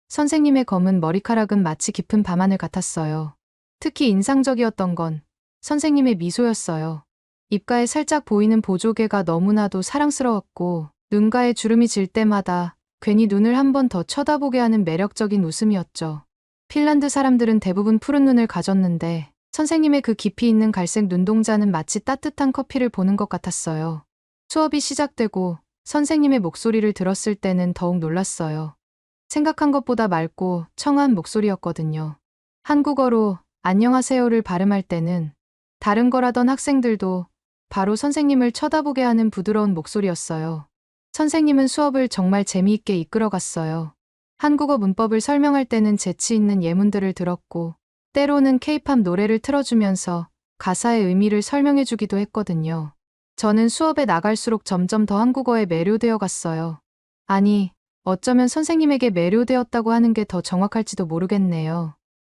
선생님의 검은 머리카락은 마치 깊은 밤하늘 같았어요. 특히 인상적이었던 건 선생님의 미소였어요. 입가에 살짝 보이는 보조개가 너무나도 사랑스러웠고 눈가에 주름이 질 때마다 괜히 눈을 한 번 더 쳐다보게 하는 매력적인 웃음이었죠. 핀란드 사람들은 대부분 푸른 눈을 가졌는데 선생님의 그 깊이 있는 갈색 눈동자는 마치 따뜻한 커피를 보는 것 같았어요. 수업이 시작되고 선생님의 목소리를 들었을 때는 더욱 놀랐어요. 생각한 것보다 맑고 청아한 목소리였거든요. 한국어로 안녕하세요를 발음할 때는 다른 거라던 학생들도 바로 선생님을 쳐다보게 하는 부드러운 목소리였어요. 선생님은 수업을 정말 재미있게 이끌어갔어요. 한국어 문법을 설명할 때는 재치 있는 예문들을 들었고 때로는 케이팝 노래를 틀어주면서 가사의 의미를 설명해주기도 했거든요. 저는 수업에 나갈수록 점점 더 한국어에 매료되어 갔어요. 아니, 어쩌면 선생님에게 매료되었다고 하는 게 더 정확할지도 모르겠네요.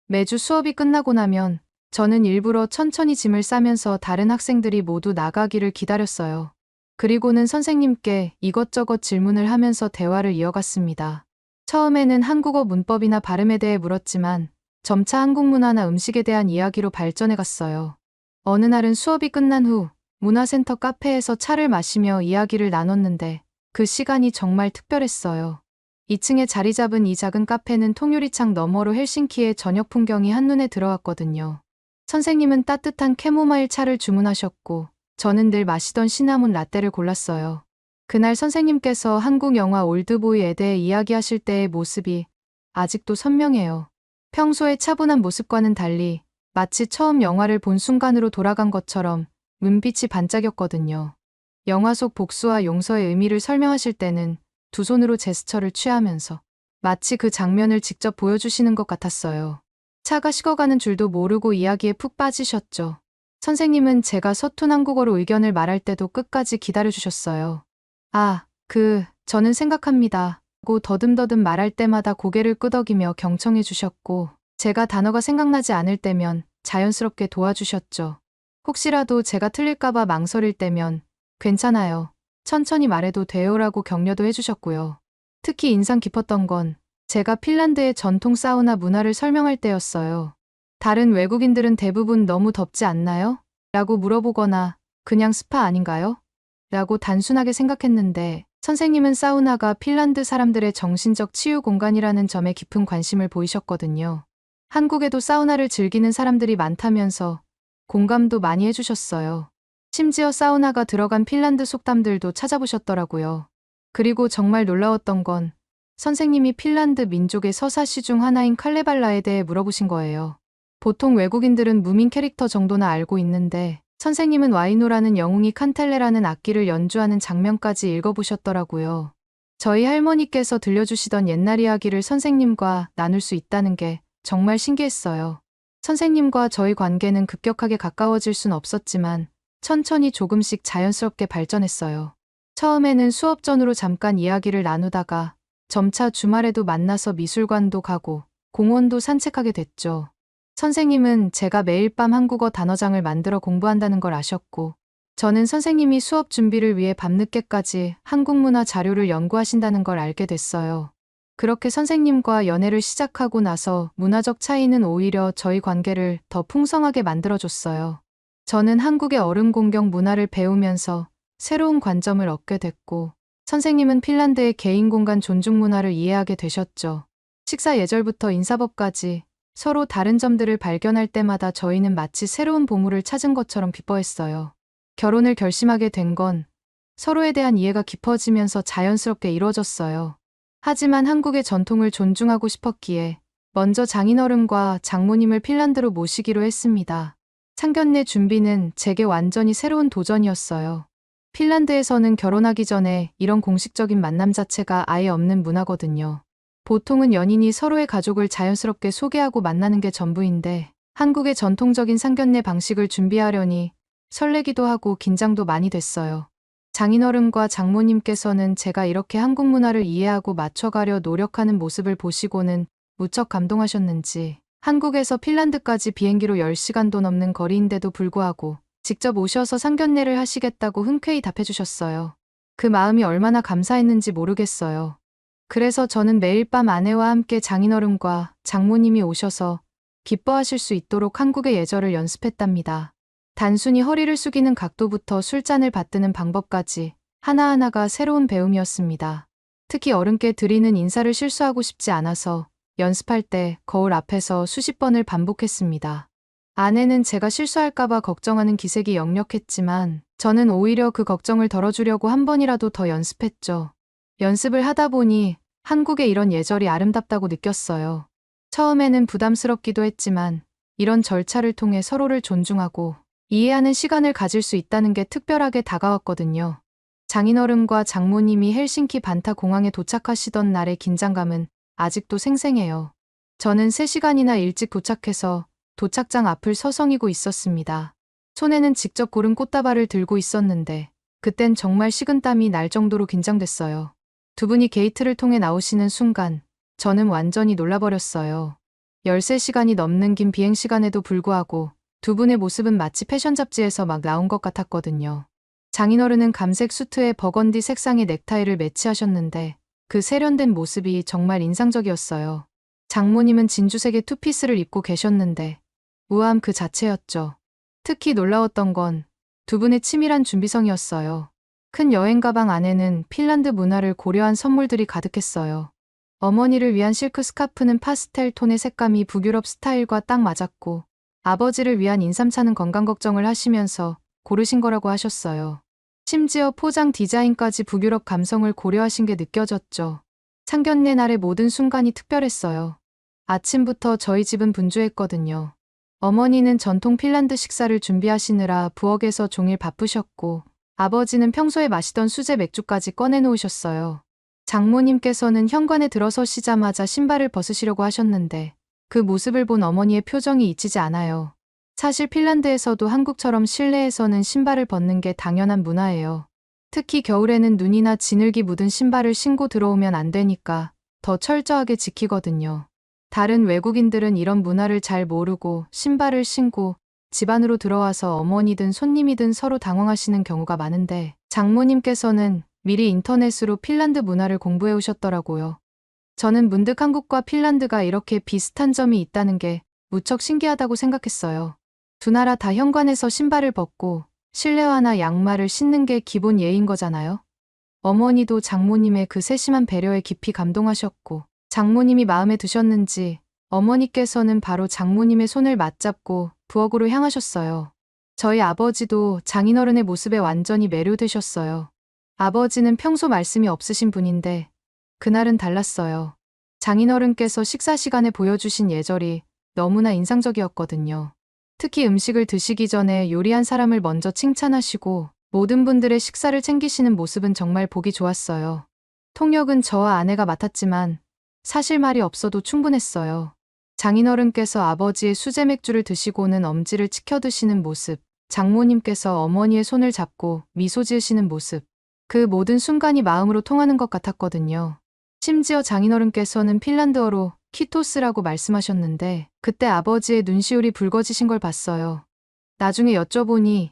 매주 수업이 끝나고 나면 저는 일부러 천천히 짐을 싸면서 다른 학생들이 모두 나가기를 기다렸어요. 그리고는 선생님께 이것저것 질문을 하면서 대화를 이어갔습니다. 처음에는 한국어 문법이나 발음에 대해 물었지만 점차 한국 문화나 음식에 대한 이야기로 발전해갔어요. 어느 날은 수업이 끝난 후 문화센터 카페에서 차를 마시며 이야기를 나눴는데 그 시간이 정말 특별했어요. 2층에 자리 잡은 이 작은 카페는 통유리창 너머로 헬싱키의 저녁 풍경이 한눈에 들어왔거든요. 선생님은 따뜻한 캐모마일 차를 주문하셨고 저는 늘 마시던 시나몬 라떼를 골랐어요. 그날 선생님께서 한국 영화 올드보이에 대해 이야기하실 때의 모습이 아직도 선명해요. 평소의 차분한 모습과는 달리 마치 처음 영화를 본 순간으로 돌아간 것처럼 눈빛이 반짝였거든요. 영화 속 복수와 용서의 의미를 설명하실 때는 두 손으로 제스처를 취하면서 마치 그 장면을 직접 보여주시는 것 같았어요. 차가 식어가는 줄도 모르고 이야기에 푹 빠지셨죠. 선생님은 제가 서툰 한국어로 의견을 말할 때도 끝까지 기다려주셨어요. 저는 생각합니다. 고 더듬더듬 말할 때마다 고개를 끄덕이며 경청해 주셨고, 제가 단어가 생각나지 않을 때면 자연스럽게 도와주셨죠. 혹시라도 제가 틀릴까봐 망설일 때면 괜찮아요. 천천히 말해도 돼요라고 격려도 해주셨고요. 특히 인상 깊었던 건 제가 핀란드의 전통 사우나 문화를 설명할 때였어요. 다른 외국인들은 대부분 너무 덥지 않나요? 라고 물어보거나 그냥 스파 아닌가요? 라고 단순하게 생각했는데 선생님은 사우나가 핀란드 사람들의 정신적 치유 공간이라는 점에 깊은 관심을 보이셨거든요. 한국에도 사우나를 즐기는 사람들이 많다면서 공감도 많이 해주셨어요. 심지어 사우나가 들어간 핀란드 속담들도 찾아보셨더라고요. 그리고 정말 놀라웠던 건 선생님이 핀란드 민족의 서사시 중 하나인 칼레발라에 대해 물어보신 거예요. 보통 외국인들은 무민 캐릭터 정도나 알고 있는데 선생님은 와이노라는 영웅이 칸텔레라는 악기를 연주하는 장면까지 읽어보셨더라고요. 저희 할머니께서 들려주시던 옛날 이야기를 선생님과 나눌 수 있다는 게 정말 신기했어요. 선생님과 저희 관계는 급격하게 가까워질 순 없었지만 천천히 조금씩 자연스럽게 발전했어요. 처음에는 수업 전후로 잠깐 이야기를 나누다가 점차 주말에도 만나서 미술관도 가고 공원도 산책하게 됐죠. 선생님은 제가 매일 밤 한국어 단어장을 만들어 공부한다는 걸 아셨고, 저는 선생님이 수업 준비를 위해 밤늦게까지 한국 문화 자료를 연구하신다는 걸 알게 됐어요. 그렇게 선생님과 연애를 시작하고 나서 문화적 차이는 오히려 저희 관계를 더 풍성하게 만들어줬어요. 저는 한국의 어른 공경 문화를 배우면서 새로운 관점을 얻게 됐고, 선생님은 핀란드의 개인 공간 존중 문화를 이해하게 되셨죠. 식사 예절부터 인사법까지 서로 다른 점들을 발견할 때마다 저희는 마치 새로운 보물을 찾은 것처럼 기뻐했어요. 결혼을 결심하게 된 건 서로에 대한 이해가 깊어지면서 자연스럽게 이루어졌어요. 하지만 한국의 전통을 존중하고 싶었기에 먼저 장인어른과 장모님을 핀란드로 모시기로 했습니다. 상견례 준비는 제게 완전히 새로운 도전이었어요. 핀란드에서는 결혼하기 전에 이런 공식적인 만남 자체가 아예 없는 문화거든요. 보통은 연인이 서로의 가족을 자연스럽게 소개하고 만나는 게 전부인데 한국의 전통적인 상견례 방식을 준비하려니 설레기도 하고 긴장도 많이 됐어요. 장인어른과 장모님께서는 제가 이렇게 한국 문화를 이해하고 맞춰가려 노력하는 모습을 보시고는 무척 감동하셨는지 한국에서 핀란드까지 비행기로 10시간도 넘는 거리인데도 불구하고 직접 오셔서 상견례를 하시겠다고 흔쾌히 답해주셨어요. 그 마음이 얼마나 감사했는지 모르겠어요. 그래서 저는 매일 밤 아내와 함께 장인어른과 장모님이 오셔서 기뻐하실 수 있도록 한국의 예절을 연습했답니다. 단순히 허리를 숙이는 각도부터 술잔을 받드는 방법까지 하나하나가 새로운 배움이었습니다. 특히 어른께 드리는 인사를 실수하고 싶지 않아서 연습할 때 거울 앞에서 수십 번을 반복했습니다. 아내는 제가 실수할까봐 걱정하는 기색이 역력했지만 저는 오히려 그 걱정을 덜어주려고 한 번이라도 더 연습했죠. 연습을 하다 보니 한국의 이런 예절이 아름답다고 느꼈어요. 처음에는 부담스럽기도 했지만 이런 절차를 통해 서로를 존중하고 이해하는 시간을 가질 수 있다는 게 특별하게 다가왔거든요. 장인어른과 장모님이 헬싱키 반타 공항에 도착하시던 날의 긴장감은 아직도 생생해요. 저는 3시간이나 일찍 도착해서 도착장 앞을 서성이고 있었습니다. 손에는 직접 고른 꽃다발을 들고 있었는데 그땐 정말 식은땀이 날 정도로 긴장됐어요. 두 분이 게이트를 통해 나오시는 순간 저는 완전히 놀라버렸어요. 13시간이 넘는 긴 비행시간에도 불구하고 두 분의 모습은 마치 패션 잡지에서 막 나온 것 같았거든요. 장인어른은 감색 수트에 버건디 색상의 넥타이를 매치하셨는데 그 세련된 모습이 정말 인상적이었어요. 장모님은 진주색의 투피스를 입고 계셨는데 우아함 그 자체였죠. 특히 놀라웠던 건 두 분의 치밀한 준비성이었어요. 큰 여행 가방 안에는 핀란드 문화를 고려한 선물들이 가득했어요. 어머니를 위한 실크 스카프는 파스텔 톤의 색감이 북유럽 스타일과 딱 맞았고, 아버지를 위한 인삼차는 건강 걱정을 하시면서 고르신 거라고 하셨어요. 심지어 포장 디자인까지 북유럽 감성을 고려하신 게 느껴졌죠. 상견례 날의 모든 순간이 특별했어요. 아침부터 저희 집은 분주했거든요. 어머니는 전통 핀란드 식사를 준비하시느라 부엌에서 종일 바쁘셨고, 아버지는 평소에 마시던 수제 맥주까지 꺼내놓으셨어요. 장모님께서는 현관에 들어서시자마자 신발을 벗으시려고 하셨는데, 그 모습을 본 어머니의 표정이 잊히지 않아요. 사실 핀란드에서도 한국처럼 실내에서는 신발을 벗는 게 당연한 문화예요. 특히 겨울에는 눈이나 진흙이 묻은 신발을 신고 들어오면 안 되니까 더 철저하게 지키거든요. 다른 외국인들은 이런 문화를 잘 모르고 신발을 신고 집 안으로 들어와서 어머니든 손님이든 서로 당황하시는 경우가 많은데, 장모님께서는 미리 인터넷으로 핀란드 문화를 공부해 오셨더라고요. 저는 문득 한국과 핀란드가 이렇게 비슷한 점이 있다는 게 무척 신기하다고 생각했어요. 두 나라 다 현관에서 신발을 벗고 실내화나 양말을 신는 게 기본 예인 거잖아요. 어머니도 장모님의 그 세심한 배려에 깊이 감동하셨고, 장모님이 마음에 드셨는지 어머니께서는 바로 장모님의 손을 맞잡고 부엌으로 향하셨어요. 저희 아버지도 장인어른의 모습에 완전히 매료되셨어요. 아버지는 평소 말씀이 없으신 분인데 그날은 달랐어요. 장인어른께서 식사 시간에 보여주신 예절이 너무나 인상적이었거든요. 특히 음식을 드시기 전에 요리한 사람을 먼저 칭찬하시고 모든 분들의 식사를 챙기시는 모습은 정말 보기 좋았어요. 통역은 저와 아내가 맡았지만 사실 말이 없어도 충분했어요. 장인어른께서 아버지의 수제 맥주를 드시고는 엄지를 치켜 드시는 모습, 장모님께서 어머니의 손을 잡고 미소 지으시는 모습, 그 모든 순간이 마음으로 통하는 것 같았거든요. 심지어 장인어른께서는 핀란드어로 키토스라고 말씀하셨는데 그때 아버지의 눈시울이 붉어지신 걸 봤어요. 나중에 여쭤보니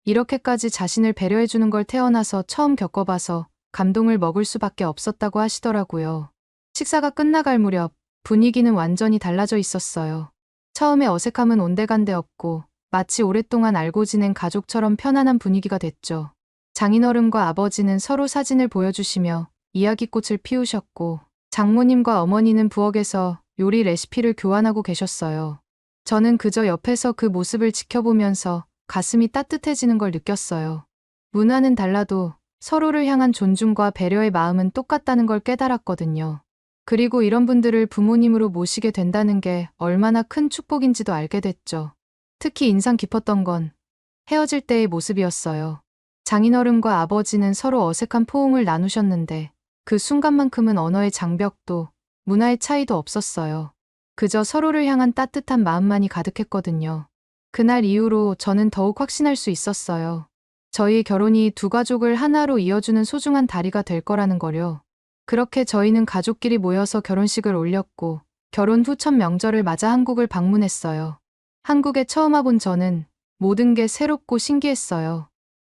이렇게까지 자신을 배려해주는 걸 태어나서 처음 겪어봐서 감동을 먹을 수밖에 없었다고 하시더라고요. 식사가 끝나갈 무렵 분위기는 완전히 달라져 있었어요. 처음에 어색함은 온데간데 없고 마치 오랫동안 알고 지낸 가족처럼 편안한 분위기가 됐죠. 장인어른과 아버지는 서로 사진을 보여주시며 이야기꽃을 피우셨고, 장모님과 어머니는 부엌에서 요리 레시피를 교환하고 계셨어요. 저는 그저 옆에서 그 모습을 지켜보면서 가슴이 따뜻해지는 걸 느꼈어요. 문화는 달라도 서로를 향한 존중과 배려의 마음은 똑같다는 걸 깨달았거든요. 그리고 이런 분들을 부모님으로 모시게 된다는 게 얼마나 큰 축복인지도 알게 됐죠. 특히 인상 깊었던 건 헤어질 때의 모습이었어요. 장인어른과 아버지는 서로 어색한 포옹을 나누셨는데 그 순간만큼은 언어의 장벽도 문화의 차이도 없었어요. 그저 서로를 향한 따뜻한 마음만이 가득했거든요. 그날 이후로 저는 더욱 확신할 수 있었어요. 저희 결혼이 두 가족을 하나로 이어주는 소중한 다리가 될 거라는 거요. 그렇게 저희는 가족끼리 모여서 결혼식을 올렸고 결혼 후 첫 명절을 맞아 한국을 방문했어요. 한국에 처음 와본 저는 모든 게 새롭고 신기했어요.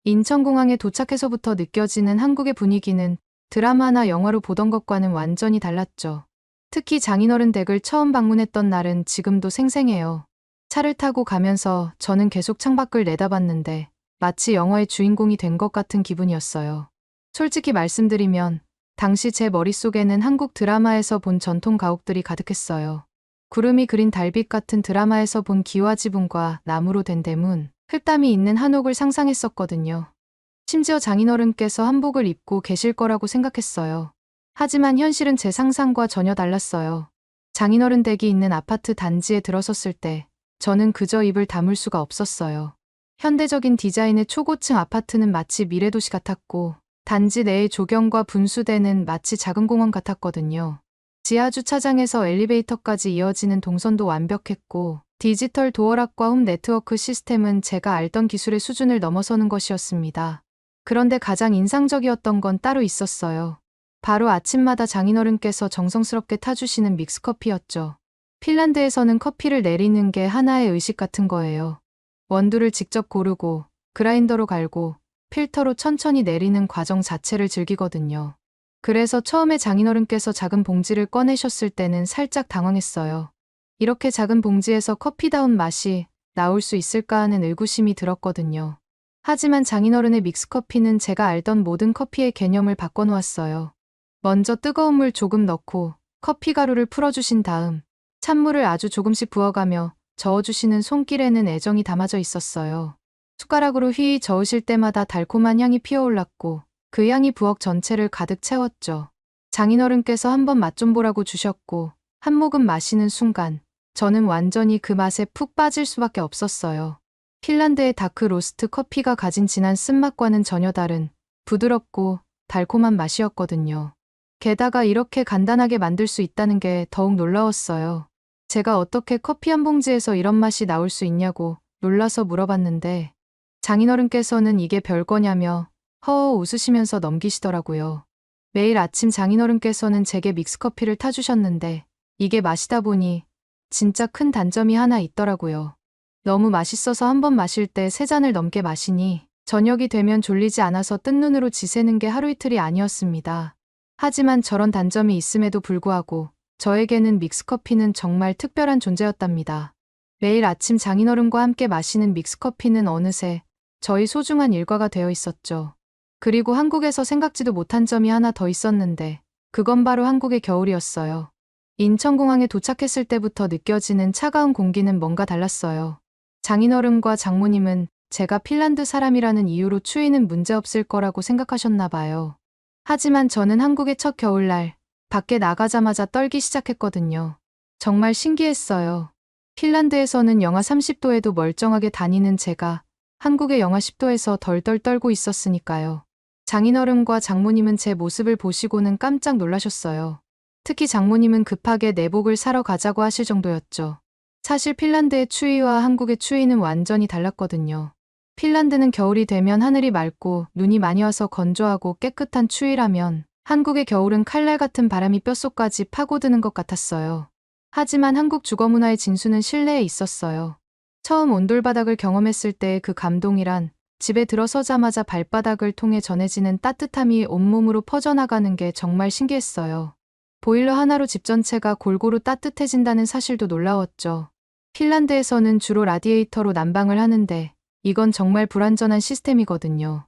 인천공항에 도착해서부터 느껴지는 한국의 분위기는 드라마나 영화로 보던 것과는 완전히 달랐죠. 특히 장인어른 댁을 처음 방문했던 날은 지금도 생생해요. 차를 타고 가면서 저는 계속 창밖을 내다봤는데 마치 영화의 주인공이 된 것 같은 기분이었어요. 솔직히 말씀드리면 당시 제 머릿속에는 한국 드라마에서 본 전통 가옥들이 가득했어요. 구름이 그린 달빛 같은 드라마에서 본 기와 지붕과 나무로 된 대문, 흙담이 있는 한옥을 상상했었거든요. 심지어 장인어른께서 한복을 입고 계실 거라고 생각했어요. 하지만 현실은 제 상상과 전혀 달랐어요. 장인어른 댁이 있는 아파트 단지에 들어섰을 때 저는 그저 입을 다물 수가 없었어요. 현대적인 디자인의 초고층 아파트는 마치 미래도시 같았고 단지 내의 조경과 분수대는 마치 작은 공원 같았거든요. 지하 주차장에서 엘리베이터까지 이어지는 동선도 완벽했고 디지털 도어락과 홈 네트워크 시스템은 제가 알던 기술의 수준을 넘어서는 것이었습니다. 그런데 가장 인상적이었던 건 따로 있었어요. 바로 아침마다 장인어른께서 정성스럽게 타주시는 믹스커피였죠. 핀란드에서는 커피를 내리는 게 하나의 의식 같은 거예요. 원두를 직접 고르고 그라인더로 갈고 필터로 천천히 내리는 과정 자체를 즐기거든요. 그래서 처음에 장인어른께서 작은 봉지를 꺼내셨을 때는 살짝 당황했어요. 이렇게 작은 봉지에서 커피다운 맛이 나올 수 있을까 하는 의구심이 들었거든요. 하지만 장인어른의 믹스커피는 제가 알던 모든 커피의 개념을 바꿔놓았어요. 먼저 뜨거운 물 조금 넣고 커피 가루를 풀어주신 다음 찬물을 아주 조금씩 부어가며 저어주시는 손길에는 애정이 담아져 있었어요. 숟가락으로 휘휘 저으실 때마다 달콤한 향이 피어올랐고 그 향이 부엌 전체를 가득 채웠죠. 장인어른께서 한번 맛 좀 보라고 주셨고 한 모금 마시는 순간 저는 완전히 그 맛에 푹 빠질 수밖에 없었어요. 핀란드의 다크 로스트 커피가 가진 진한 쓴맛과는 전혀 다른 부드럽고 달콤한 맛이었거든요. 게다가 이렇게 간단하게 만들 수 있다는 게 더욱 놀라웠어요. 제가 어떻게 커피 한 봉지에서 이런 맛이 나올 수 있냐고 놀라서 물어봤는데 장인어른께서는 이게 별거냐며 허허 웃으시면서 넘기시더라고요. 매일 아침 장인어른께서는 제게 믹스커피를 타주셨는데 이게 마시다 보니 진짜 큰 단점이 하나 있더라고요. 너무 맛있어서 한 번 마실 때 3잔을 넘게 마시니 저녁이 되면 졸리지 않아서 뜬 눈으로 지새는 게 하루 이틀이 아니었습니다. 하지만 저런 단점이 있음에도 불구하고 저에게는 믹스커피는 정말 특별한 존재였답니다. 매일 아침 장인어른과 함께 마시는 믹스커피는 어느새 저희 소중한 일과가 되어 있었죠. 그리고 한국에서 생각지도 못한 점이 하나 더 있었는데 그건 바로 한국의 겨울이었어요. 인천공항에 도착했을 때부터 느껴지는 차가운 공기는 뭔가 달랐어요. 장인어른과 장모님은 제가 핀란드 사람이라는 이유로 추위는 문제없을 거라고 생각하셨나 봐요. 하지만 저는 한국의 첫 겨울날 밖에 나가자마자 떨기 시작했거든요. 정말 신기했어요. 핀란드에서는 영하 30도에도 멀쩡하게 다니는 제가 한국의 영하 10도에서 덜덜 떨고 있었으니까요. 장인어른과 장모님은 제 모습을 보시고는 깜짝 놀라셨어요. 특히 장모님은 급하게 내복을 사러 가자고 하실 정도였죠. 사실 핀란드의 추위와 한국의 추위는 완전히 달랐거든요. 핀란드는 겨울이 되면 하늘이 맑고 눈이 많이 와서 건조하고 깨끗한 추위라면 한국의 겨울은 칼날 같은 바람이 뼛속까지 파고드는 것 같았어요. 하지만 한국 주거문화의 진수는 실내에 있었어요. 처음 온돌바닥을 경험했을 때의 그 감동이란 집에 들어서자마자 발바닥을 통해 전해지는 따뜻함이 온몸으로 퍼져나가는 게 정말 신기했어요. 보일러 하나로 집 전체가 골고루 따뜻해진다는 사실도 놀라웠죠. 핀란드에서는 주로 라디에이터로 난방을 하는데 이건 정말 불완전한 시스템이거든요.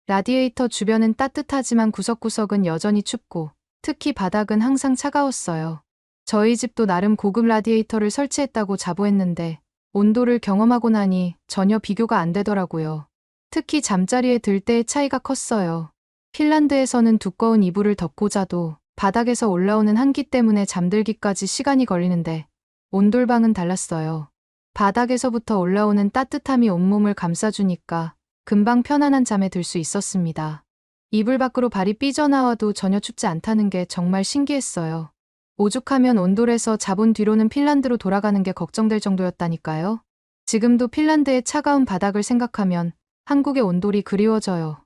라디에이터 주변은 따뜻하지만 구석구석은 여전히 춥고 특히 바닥은 항상 차가웠어요. 저희 집도 나름 고급 라디에이터를 설치했다고 자부했는데 온도를 경험하고 나니 전혀 비교가 안 되더라고요. 특히 잠자리에 들 때의 차이가 컸어요. 핀란드에서는 두꺼운 이불을 덮고 자도 바닥에서 올라오는 한기 때문에 잠들기까지 시간이 걸리는데 온돌방은 달랐어요. 바닥에서부터 올라오는 따뜻함이 온몸을 감싸주니까 금방 편안한 잠에 들 수 있었습니다. 이불 밖으로 발이 삐져나와도 전혀 춥지 않다는 게 정말 신기했어요. 오죽하면 온돌에서 자본 뒤로는 핀란드로 돌아가는 게 걱정될 정도였다니까요. 지금도 핀란드의 차가운 바닥을 생각하면 한국의 온돌이 그리워져요.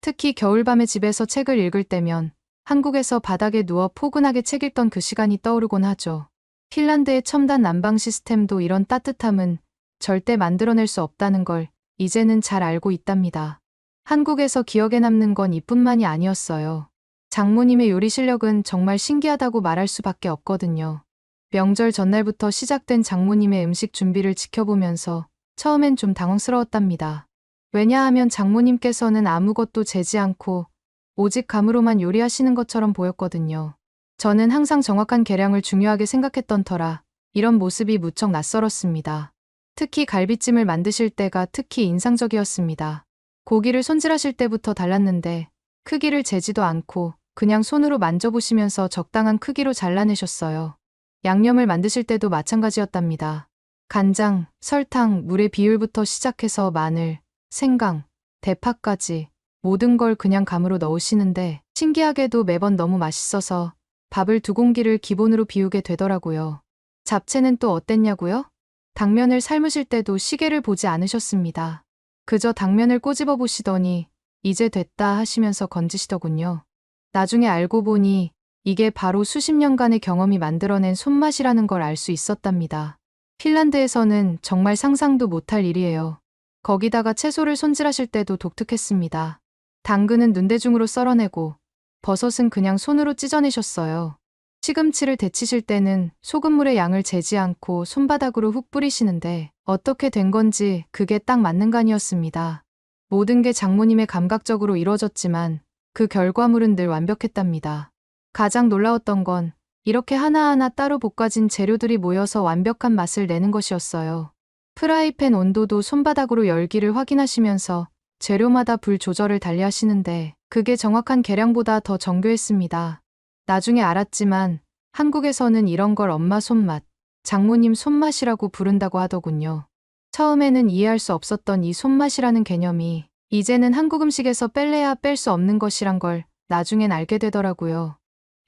특히 겨울밤에 집에서 책을 읽을 때면 한국에서 바닥에 누워 포근하게 책 읽던 그 시간이 떠오르곤 하죠. 핀란드의 첨단 난방 시스템도 이런 따뜻함은 절대 만들어낼 수 없다는 걸 이제는 잘 알고 있답니다. 한국에서 기억에 남는 건 이뿐만이 아니었어요. 장모님의 요리 실력은 정말 신기하다고 말할 수밖에 없거든요. 명절 전날부터 시작된 장모님의 음식 준비를 지켜보면서 처음엔 좀 당황스러웠답니다. 왜냐하면 장모님께서는 아무것도 재지 않고 오직 감으로만 요리하시는 것처럼 보였거든요. 저는 항상 정확한 계량을 중요하게 생각했던 터라 이런 모습이 무척 낯설었습니다. 특히 갈비찜을 만드실 때가 특히 인상적이었습니다. 고기를 손질하실 때부터 달랐는데 크기를 재지도 않고 그냥 손으로 만져보시면서 적당한 크기로 잘라내셨어요. 양념을 만드실 때도 마찬가지였답니다. 간장, 설탕, 물의 비율부터 시작해서 마늘, 생강, 대파까지 모든 걸 그냥 감으로 넣으시는데 신기하게도 매번 너무 맛있어서 밥을 2공기를 기본으로 비우게 되더라고요. 잡채는 또 어땠냐고요? 당면을 삶으실 때도 시계를 보지 않으셨습니다. 그저 당면을 꼬집어 보시더니 이제 됐다 하시면서 건지시더군요. 나중에 알고 보니 이게 바로 수십 년간의 경험이 만들어낸 손맛이라는 걸 알 수 있었답니다. 핀란드에서는 정말 상상도 못할 일이에요. 거기다가 채소를 손질하실 때도 독특했습니다. 당근은 눈대중으로 썰어내고 버섯은 그냥 손으로 찢어내셨어요. 시금치를 데치실 때는 소금물의 양을 재지 않고 손바닥으로 훅 뿌리시는데 어떻게 된 건지 그게 딱 맞는 간이었습니다. 모든 게 장모님의 감각적으로 이루어졌지만 그 결과물은 늘 완벽했답니다. 가장 놀라웠던 건 이렇게 하나하나 따로 볶아진 재료들이 모여서 완벽한 맛을 내는 것이었어요. 프라이팬 온도도 손바닥으로 열기를 확인하시면서 재료마다 불 조절을 달리 하시는데 그게 정확한 계량보다 더 정교했습니다. 나중에 알았지만 한국에서는 이런 걸 엄마 손맛, 장모님 손맛이라고 부른다고 하더군요. 처음에는 이해할 수 없었던 이 손맛이라는 개념이 이제는 한국 음식에서 뺄래야 뺄 수 없는 것이란 걸 나중엔 알게 되더라고요.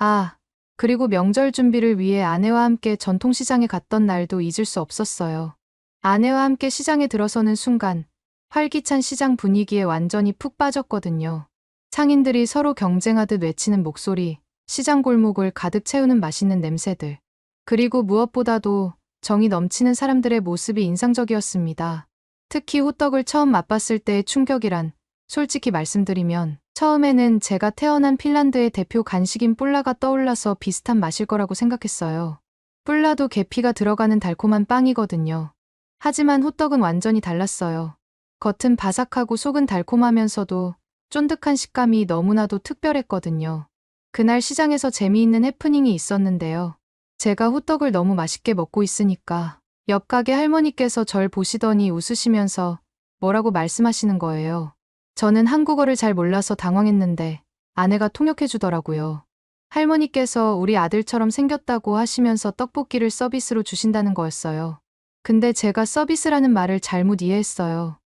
아, 그리고 명절 준비를 위해 아내와 함께 전통시장에 갔던 날도 잊을 수 없었어요. 아내와 함께 시장에 들어서는 순간 활기찬 시장 분위기에 완전히 푹 빠졌거든요. 상인들이 서로 경쟁하듯 외치는 목소리, 시장 골목을 가득 채우는 맛있는 냄새들, 그리고 무엇보다도 정이 넘치는 사람들의 모습이 인상적이었습니다. 특히 호떡을 처음 맛봤을 때의 충격이란, 솔직히 말씀드리면 처음에는 제가 태어난 핀란드의 대표 간식인 뿔라가 떠올라서 비슷한 맛일 거라고 생각했어요. 뿔라도 계피가 들어가는 달콤한 빵이거든요. 하지만 호떡은 완전히 달랐어요. 겉은 바삭하고 속은 달콤하면서도 쫀득한 식감이 너무나도 특별했거든요. 그날 시장에서 재미있는 해프닝이 있었는데요. 제가 호떡을 너무 맛있게 먹고 있으니까 옆 가게 할머니께서 절 보시더니 웃으시면서 뭐라고 말씀하시는 거예요. 저는 한국어를 잘 몰라서 당황했는데 아내가 통역해 주더라고요. 할머니께서 우리 아들처럼 생겼다고 하시면서 떡볶이를 서비스로 주신다는 거였어요. 근데 제가 서비스라는 말을 잘못 이해했어요.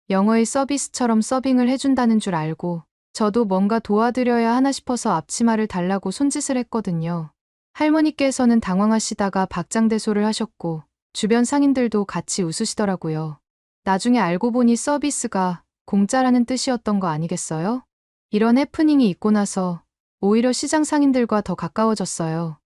영어의 서비스처럼 서빙을 해준다는 줄 알고 저도 뭔가 도와드려야 하나 싶어서 앞치마를 달라고 손짓을 했거든요. 할머니께서는 당황하시다가 박장대소를 하셨고 주변 상인들도 같이 웃으시더라고요. 나중에 알고 보니 서비스가 공짜라는 뜻이었던 거 아니겠어요? 이런 해프닝이 있고 나서 오히려 시장 상인들과 더 가까워졌어요.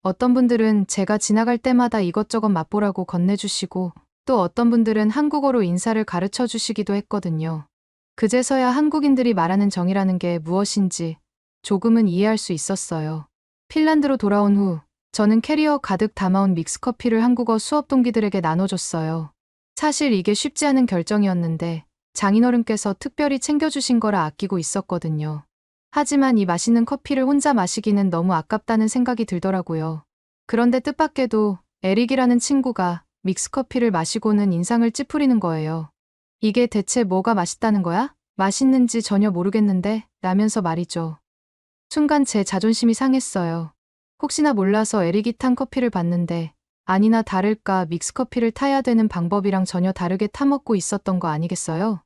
어떤 분들은 제가 지나갈 때마다 이것저것 맛보라고 건네주시고 또 어떤 분들은 한국어로 인사를 가르쳐 주시기도 했거든요. 그제서야 한국인들이 말하는 정이라는 게 무엇인지 조금은 이해할 수 있었어요. 핀란드로 돌아온 후 저는 캐리어 가득 담아온 믹스커피를 한국어 수업 동기들에게 나눠줬어요. 사실 이게 쉽지 않은 결정이었는데 장인어른께서 특별히 챙겨주신 거라 아끼고 있었거든요. 하지만 이 맛있는 커피를 혼자 마시기는 너무 아깝다는 생각이 들더라고요. 그런데 뜻밖에도 에릭이라는 친구가 믹스커피를 마시고는 인상을 찌푸리는 거예요. 이게 대체 뭐가 맛있다는 거야? 맛있는지 전혀 모르겠는데 라면서 말이죠. 순간 제 자존심이 상했어요. 혹시나 몰라서 에릭이 탄 커피를 봤는데 아니나 다를까 믹스커피를 타야 되는 방법이랑 전혀 다르게 타먹고 있었던 거 아니겠어요?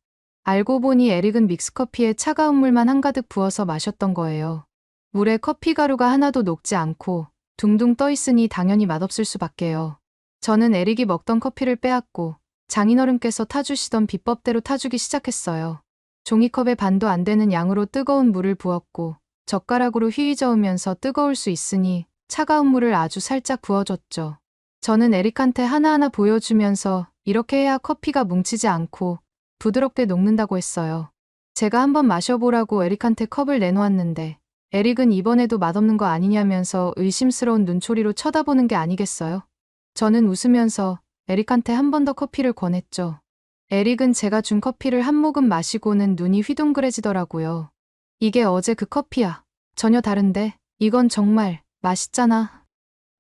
알고 보니 에릭은 믹스커피에 차가운 물만 한가득 부어서 마셨던 거예요. 물에 커피 가루가 하나도 녹지 않고 둥둥 떠 있으니 당연히 맛없을 수밖에요. 저는 에릭이 먹던 커피를 빼앗고 장인어른께서 타주시던 비법대로 타주기 시작했어요. 종이컵에 반도 안 되는 양으로 뜨거운 물을 부었고 젓가락으로 휘휘 저으면서 뜨거울 수 있으니 차가운 물을 아주 살짝 부어줬죠. 저는 에릭한테 하나하나 보여주면서 이렇게 해야 커피가 뭉치지 않고 부드럽게 녹는다고 했어요. 제가 한번 마셔보라고 에릭한테 컵을 내놓았는데 에릭은 이번에도 맛없는 거 아니냐면서 의심스러운 눈초리로 쳐다보는 게 아니겠어요? 저는 웃으면서 에릭한테 한 번 더 커피를 권했죠. 에릭은 제가 준 커피를 한 모금 마시고는 눈이 휘둥그레지더라고요. 이게 어제 그 커피야. 전혀 다른데? 이건 정말 맛있잖아.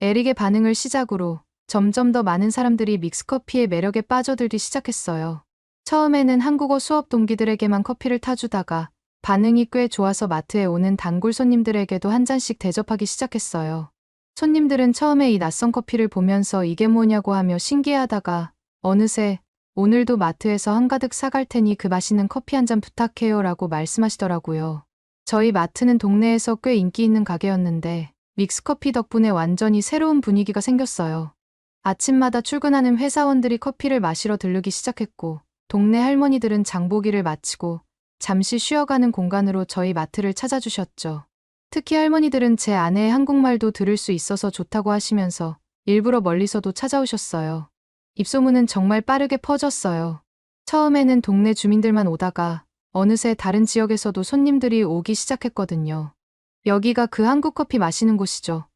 에릭의 반응을 시작으로 점점 더 많은 사람들이 믹스커피의 매력에 빠져들기 시작했어요. 처음에는 한국어 수업 동기들에게만 커피를 타주다가 반응이 꽤 좋아서 마트에 오는 단골 손님들에게도 한 잔씩 대접하기 시작했어요. 손님들은 처음에 이 낯선 커피를 보면서 이게 뭐냐고 하며 신기해하다가 어느새 오늘도 마트에서 한가득 사갈 테니 그 맛있는 커피 한 잔 부탁해요 라고 말씀하시더라고요. 저희 마트는 동네에서 꽤 인기 있는 가게였는데 믹스커피 덕분에 완전히 새로운 분위기가 생겼어요. 아침마다 출근하는 회사원들이 커피를 마시러 들르기 시작했고 동네 할머니들은 장보기를 마치고 잠시 쉬어가는 공간으로 저희 마트를 찾아주셨죠. 특히 할머니들은 제 아내의 한국말도 들을 수 있어서 좋다고 하시면서 일부러 멀리서도 찾아오셨어요. 입소문은 정말 빠르게 퍼졌어요. 처음에는 동네 주민들만 오다가 어느새 다른 지역에서도 손님들이 오기 시작했거든요. 여기가 그 한국 커피 마시는 곳이죠.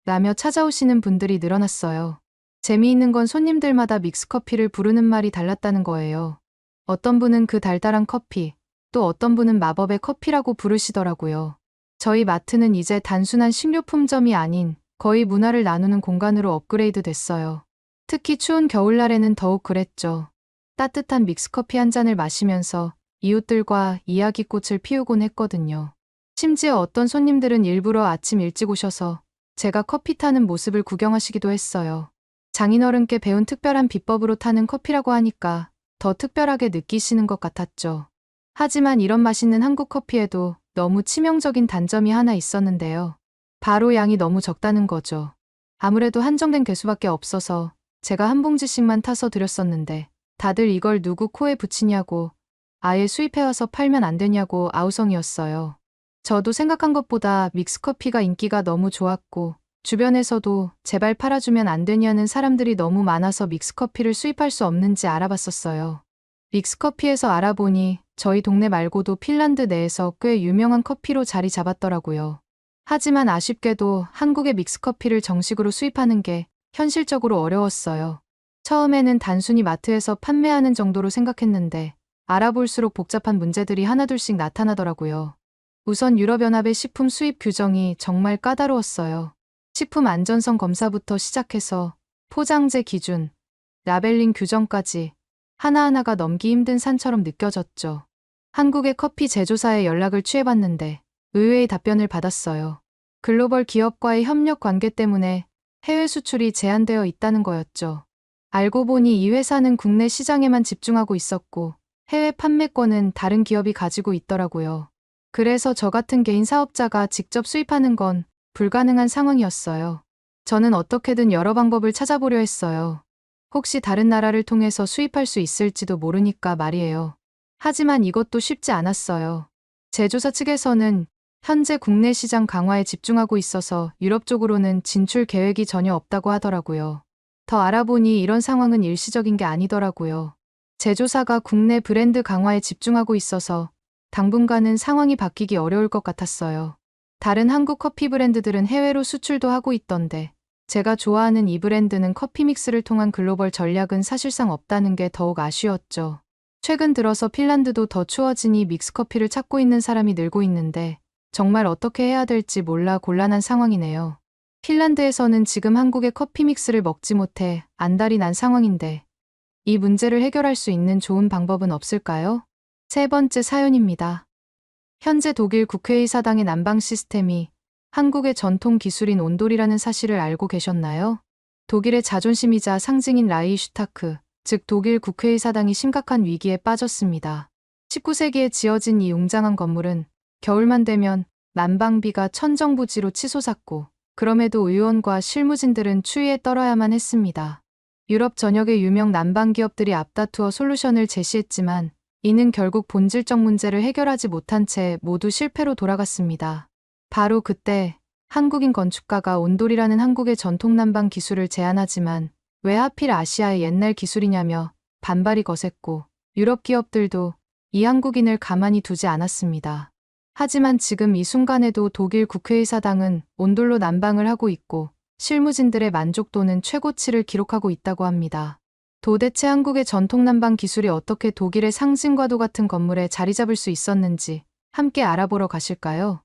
라며 찾아오시는 분들이 늘어났어요. 재미있는 건 손님들마다 믹스커피를 부르는 말이 달랐다는 거예요. 어떤 분은 그 달달한 커피, 또 어떤 분은 마법의 커피라고 부르시더라고요. 저희 마트는 이제 단순한 식료품점이 아닌 거의 문화를 나누는 공간으로 업그레이드 됐어요. 특히 추운 겨울날에는 더욱 그랬죠. 따뜻한 믹스커피 한 잔을 마시면서 이웃들과 이야기꽃을 피우곤 했거든요. 심지어 어떤 손님들은 일부러 아침 일찍 오셔서 제가 커피 타는 모습을 구경하시기도 했어요. 장인어른께 배운 특별한 비법으로 타는 커피라고 하니까 더 특별하게 느끼시는 것 같았죠. 하지만 이런 맛있는 한국 커피에도 너무 치명적인 단점이 하나 있었는데요. 바로 양이 너무 적다는 거죠. 아무래도 한정된 개수밖에 없어서 제가 한 봉지씩만 타서 드렸었는데 다들 이걸 누구 코에 붙이냐고, 아예 수입해와서 팔면 안 되냐고 아우성이었어요. 저도 생각한 것보다 믹스커피가 인기가 너무 좋았고 주변에서도 제발 팔아주면 안 되냐는 사람들이 너무 많아서 믹스커피를 수입할 수 없는지 알아봤었어요. 믹스커피에서 알아보니 저희 동네 말고도 핀란드 내에서 꽤 유명한 커피로 자리 잡았더라고요. 하지만 아쉽게도 한국의 믹스커피를 정식으로 수입하는 게 현실적으로 어려웠어요. 처음에는 단순히 마트에서 판매하는 정도로 생각했는데 알아볼수록 복잡한 문제들이 하나둘씩 나타나더라고요. 우선 유럽연합의 식품 수입 규정이 정말 까다로웠어요. 식품 안전성 검사부터 시작해서 포장재 기준, 라벨링 규정까지 하나하나가 넘기 힘든 산처럼 느껴졌죠. 한국의 커피 제조사에 연락을 취해봤는데 의외의 답변을 받았어요. 글로벌 기업과의 협력 관계 때문에 해외 수출이 제한되어 있다는 거였죠. 알고 보니 이 회사는 국내 시장에만 집중하고 있었고 해외 판매권은 다른 기업이 가지고 있더라고요. 그래서 저 같은 개인 사업자가 직접 수입하는 건 불가능한 상황이었어요. 저는 어떻게든 여러 방법을 찾아보려 했어요. 혹시 다른 나라를 통해서 수입할 수 있을지도 모르니까 말이에요. 하지만 이것도 쉽지 않았어요. 제조사 측에서는 현재 국내 시장 강화에 집중하고 있어서 유럽 쪽으로는 진출 계획이 전혀 없다고 하더라고요. 더 알아보니 이런 상황은 일시적인 게 아니더라고요. 제조사가 국내 브랜드 강화에 집중하고 있어서 당분간은 상황이 바뀌기 어려울 것 같았어요. 다른 한국 커피 브랜드들은 해외로 수출도 하고 있던데 제가 좋아하는 이 브랜드는 커피 믹스를 통한 글로벌 전략은 사실상 없다는 게 더욱 아쉬웠죠. 최근 들어서 핀란드도 더 추워지니 믹스커피를 찾고 있는 사람이 늘고 있는데 정말 어떻게 해야 될지 몰라 곤란한 상황이네요. 핀란드에서는 지금 한국의 커피 믹스를 먹지 못해 안달이 난 상황인데 이 문제를 해결할 수 있는 좋은 방법은 없을까요? 세 번째 사연입니다. 현재 독일 국회의사당의 난방 시스템이 한국의 전통 기술인 온돌이라는 사실을 알고 계셨나요? 독일의 자존심이자 상징인 라이슈타크, 즉 독일 국회의사당이 심각한 위기에 빠졌습니다. 19세기에 지어진 이 웅장한 건물은 겨울만 되면 난방비가 천정부지로 치솟았고 그럼에도 의원과 실무진들은 추위에 떨어야만 했습니다. 유럽 전역의 유명 난방 기업들이 앞다투어 솔루션을 제시했지만 이는 결국 본질적 문제를 해결하지 못한 채 모두 실패로 돌아갔습니다. 바로 그때 한국인 건축가가 온돌이라는 한국의 전통 난방 기술을 제안하지만 왜 하필 아시아의 옛날 기술이냐며 반발이 거셌고 유럽 기업들도 이 한국인을 가만히 두지 않았습니다. 하지만 지금 이 순간에도 독일 국회의사당은 온돌로 난방을 하고 있고 실무진들의 만족도는 최고치를 기록하고 있다고 합니다. 도대체 한국의 전통 난방 기술이 어떻게 독일의 상징과도 같은 건물에 자리 잡을 수 있었는지 함께 알아보러 가실까요?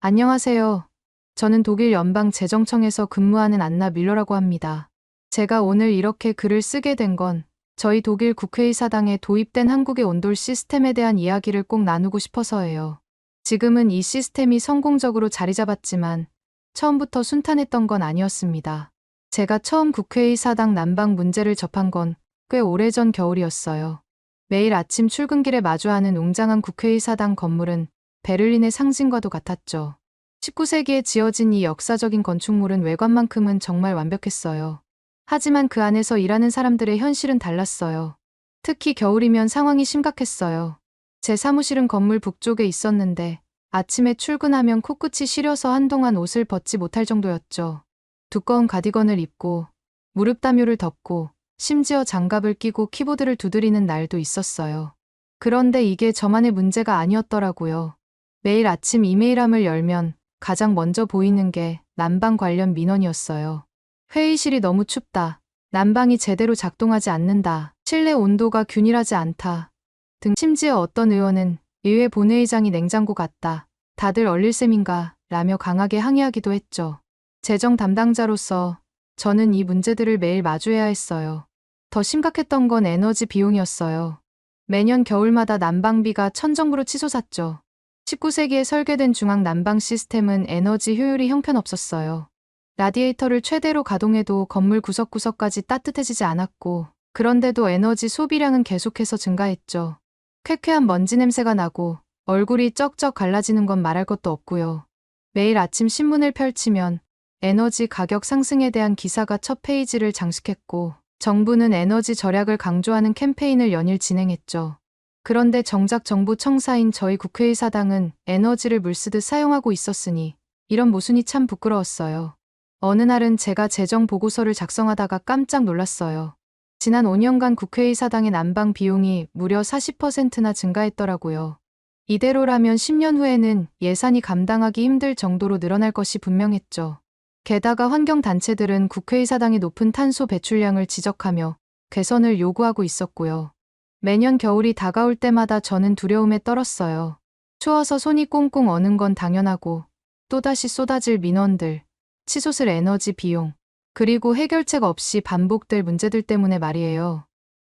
안녕하세요. 저는 독일 연방재정청에서 근무하는 안나 밀러라고 합니다. 제가 오늘 이렇게 글을 쓰게 된 건 저희 독일 국회의사당에 도입된 한국의 온돌 시스템에 대한 이야기를 꼭 나누고 싶어서예요. 지금은 이 시스템이 성공적으로 자리 잡았지만 처음부터 순탄했던 건 아니었습니다. 제가 처음 국회의사당 난방 문제를 접한 건 꽤 오래전 겨울이었어요. 매일 아침 출근길에 마주하는 웅장한 국회의사당 건물은 베를린의 상징과도 같았죠. 19세기에 지어진 이 역사적인 건축물은 외관만큼은 정말 완벽했어요. 하지만 그 안에서 일하는 사람들의 현실은 달랐어요. 특히 겨울이면 상황이 심각했어요. 제 사무실은 건물 북쪽에 있었는데 아침에 출근하면 코끝이 시려서 한동안 옷을 벗지 못할 정도였죠. 두꺼운 가디건을 입고 무릎 담요를 덮고 심지어 장갑을 끼고 키보드를 두드리는 날도 있었어요. 그런데 이게 저만의 문제가 아니었더라고요. 매일 아침 이메일함을 열면 가장 먼저 보이는 게 난방 관련 민원이었어요. 회의실이 너무 춥다. 난방이 제대로 작동하지 않는다. 실내 온도가 균일하지 않다. 등 심지어 어떤 의원은 의회 본회의장이 냉장고 같다. 다들 얼릴 셈인가 라며 강하게 항의하기도 했죠. 재정 담당자로서 저는 이 문제들을 매일 마주해야 했어요. 더 심각했던 건 에너지 비용이었어요. 매년 겨울마다 난방비가 천정부로 치솟았죠. 19세기에 설계된 중앙 난방 시스템은 에너지 효율이 형편없었어요. 라디에이터를 최대로 가동해도 건물 구석구석까지 따뜻해지지 않았고, 그런데도 에너지 소비량은 계속해서 증가했죠. 쾌쾌한 먼지 냄새가 나고 얼굴이 쩍쩍 갈라지는 건 말할 것도 없고요. 매일 아침 신문을 펼치면 에너지 가격 상승에 대한 기사가 첫 페이지를 장식했고, 정부는 에너지 절약을 강조하는 캠페인을 연일 진행했죠. 그런데 정작 정부 청사인 저희 국회의사당은 에너지를 물쓰듯 사용하고 있었으니 이런 모순이 참 부끄러웠어요. 어느 날은 제가 재정 보고서를 작성하다가 깜짝 놀랐어요. 지난 5년간 국회의사당의 난방 비용이 무려 40%나 증가했더라고요. 이대로라면 10년 후에는 예산이 감당하기 힘들 정도로 늘어날 것이 분명했죠. 게다가 환경단체들은 국회의사당의 높은 탄소 배출량을 지적하며 개선을 요구하고 있었고요. 매년 겨울이 다가올 때마다 저는 두려움에 떨었어요. 추워서 손이 꽁꽁 어는 건 당연하고 또다시 쏟아질 민원들, 치솟을 에너지 비용, 그리고 해결책 없이 반복될 문제들 때문에 말이에요.